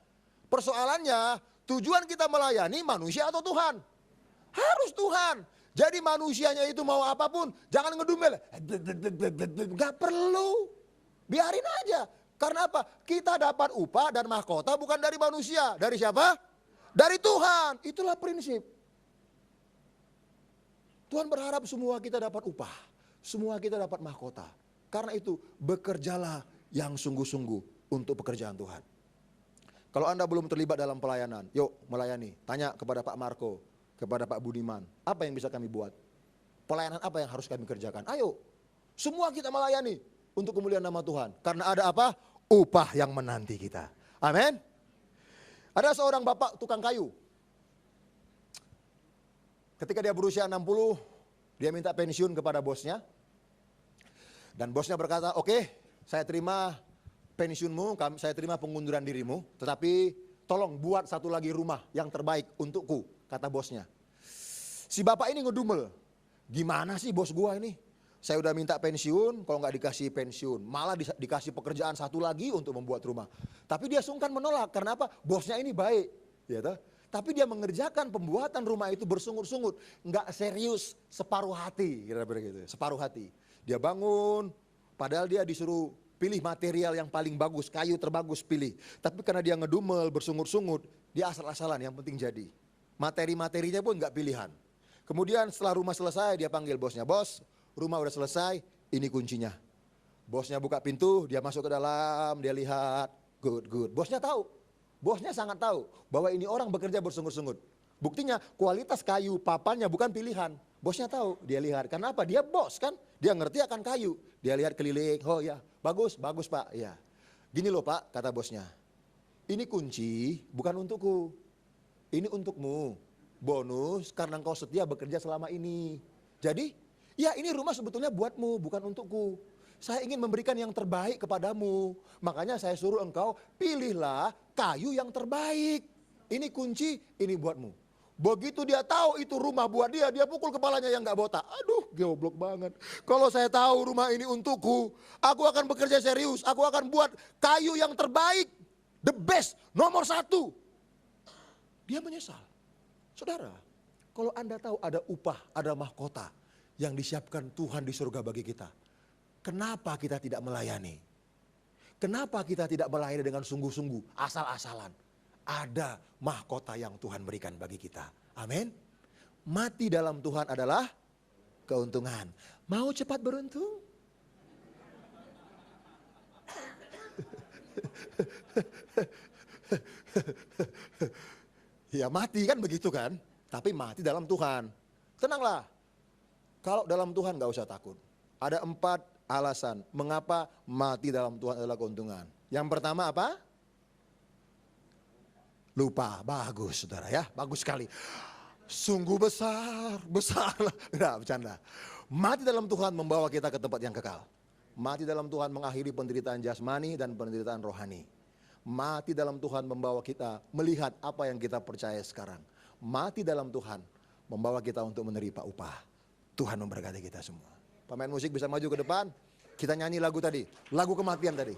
Persoalannya, tujuan kita melayani manusia atau Tuhan? Harus Tuhan. Jadi manusianya itu mau apapun, jangan ngedumel. Gak perlu, biarin aja. Karena apa? Kita dapat upah dan mahkota bukan dari manusia. Dari siapa? Dari Tuhan. Itulah prinsip. Tuhan berharap semua kita dapat upah. Semua kita dapat mahkota. Karena itu bekerjalah yang sungguh-sungguh untuk pekerjaan Tuhan. Kalau Anda belum terlibat dalam pelayanan, yuk melayani. Tanya kepada Pak Marco, kepada Pak Budiman. Apa yang bisa kami buat? Pelayanan apa yang harus kami kerjakan? Ayo, semua kita melayani untuk kemuliaan nama Tuhan. Karena ada apa? Upah yang menanti kita. Amin. Ada seorang bapak tukang kayu. Ketika dia berusia 60, dia minta pensiun kepada bosnya. Dan bosnya berkata, oke, saya terima pensiunmu, saya terima pengunduran dirimu. Tetapi tolong buat satu lagi rumah yang terbaik untukku, kata bosnya. Si bapak ini ngedumel, gimana sih bos gua ini? Saya udah minta pensiun, kalau nggak dikasih pensiun, malah dikasih pekerjaan satu lagi untuk membuat rumah. Tapi dia sungkan menolak, karena apa? Bosnya ini baik, ya toh? Tapi dia mengerjakan pembuatan rumah itu bersungut-sungut, nggak serius, separuh hati, kira-kira gitu, separuh hati. Dia bangun, padahal dia disuruh pilih material yang paling bagus, kayu terbagus pilih. Tapi karena dia ngedumel, bersungut-sungut, dia asal-asalan, yang penting jadi. Materi-materinya pun nggak pilihan. Kemudian setelah rumah selesai, dia panggil bosnya, bos, rumah udah selesai, ini kuncinya. Bosnya buka pintu, dia masuk ke dalam, dia lihat, good. Bosnya tahu, bosnya sangat tahu bahwa ini orang bekerja bersungut-sungut. Buktinya kualitas kayu papannya bukan pilihan. Bosnya tahu, dia lihat. Karena apa? Dia bos kan, dia ngerti akan kayu. Dia lihat keliling, oh ya bagus Pak. Ya. Gini loh Pak, kata bosnya. Ini kunci bukan untukku, ini untukmu. Bonus karena engkau setia bekerja selama ini. Jadi ya ini rumah sebetulnya buatmu, bukan untukku. Saya ingin memberikan yang terbaik kepadamu. Makanya saya suruh engkau pilihlah kayu yang terbaik. Ini kunci, ini buatmu. Begitu dia tahu itu rumah buat dia, dia pukul kepalanya yang gak botak. Aduh, goblok banget. Kalau saya tahu rumah ini untukku, aku akan bekerja serius. Aku akan buat kayu yang terbaik. The best, nomor 1. Dia menyesal. Saudara, kalau Anda tahu ada upah, ada mahkota yang disiapkan Tuhan di surga bagi kita. Kenapa kita tidak melayani? Kenapa kita tidak melayani dengan sungguh-sungguh, asal-asalan? Ada mahkota yang Tuhan berikan bagi kita. Amin. Mati dalam Tuhan adalah keuntungan. Mau cepat beruntung? Ya mati kan begitu kan, tapi mati dalam Tuhan. Tenanglah, kalau dalam Tuhan gak usah takut. Ada 4 alasan mengapa mati dalam Tuhan adalah keuntungan. Yang pertama apa? Lupa, bagus saudara ya, bagus sekali. Sungguh besar lah, enggak bercanda. Mati dalam Tuhan membawa kita ke tempat yang kekal. Mati dalam Tuhan mengakhiri penderitaan jasmani dan penderitaan rohani. Mati dalam Tuhan membawa kita melihat apa yang kita percaya sekarang. Mati dalam Tuhan membawa kita untuk menerima upah. Tuhan memberkati kita semua. Pemain musik bisa maju ke depan. Kita nyanyi lagu tadi, lagu kematian tadi.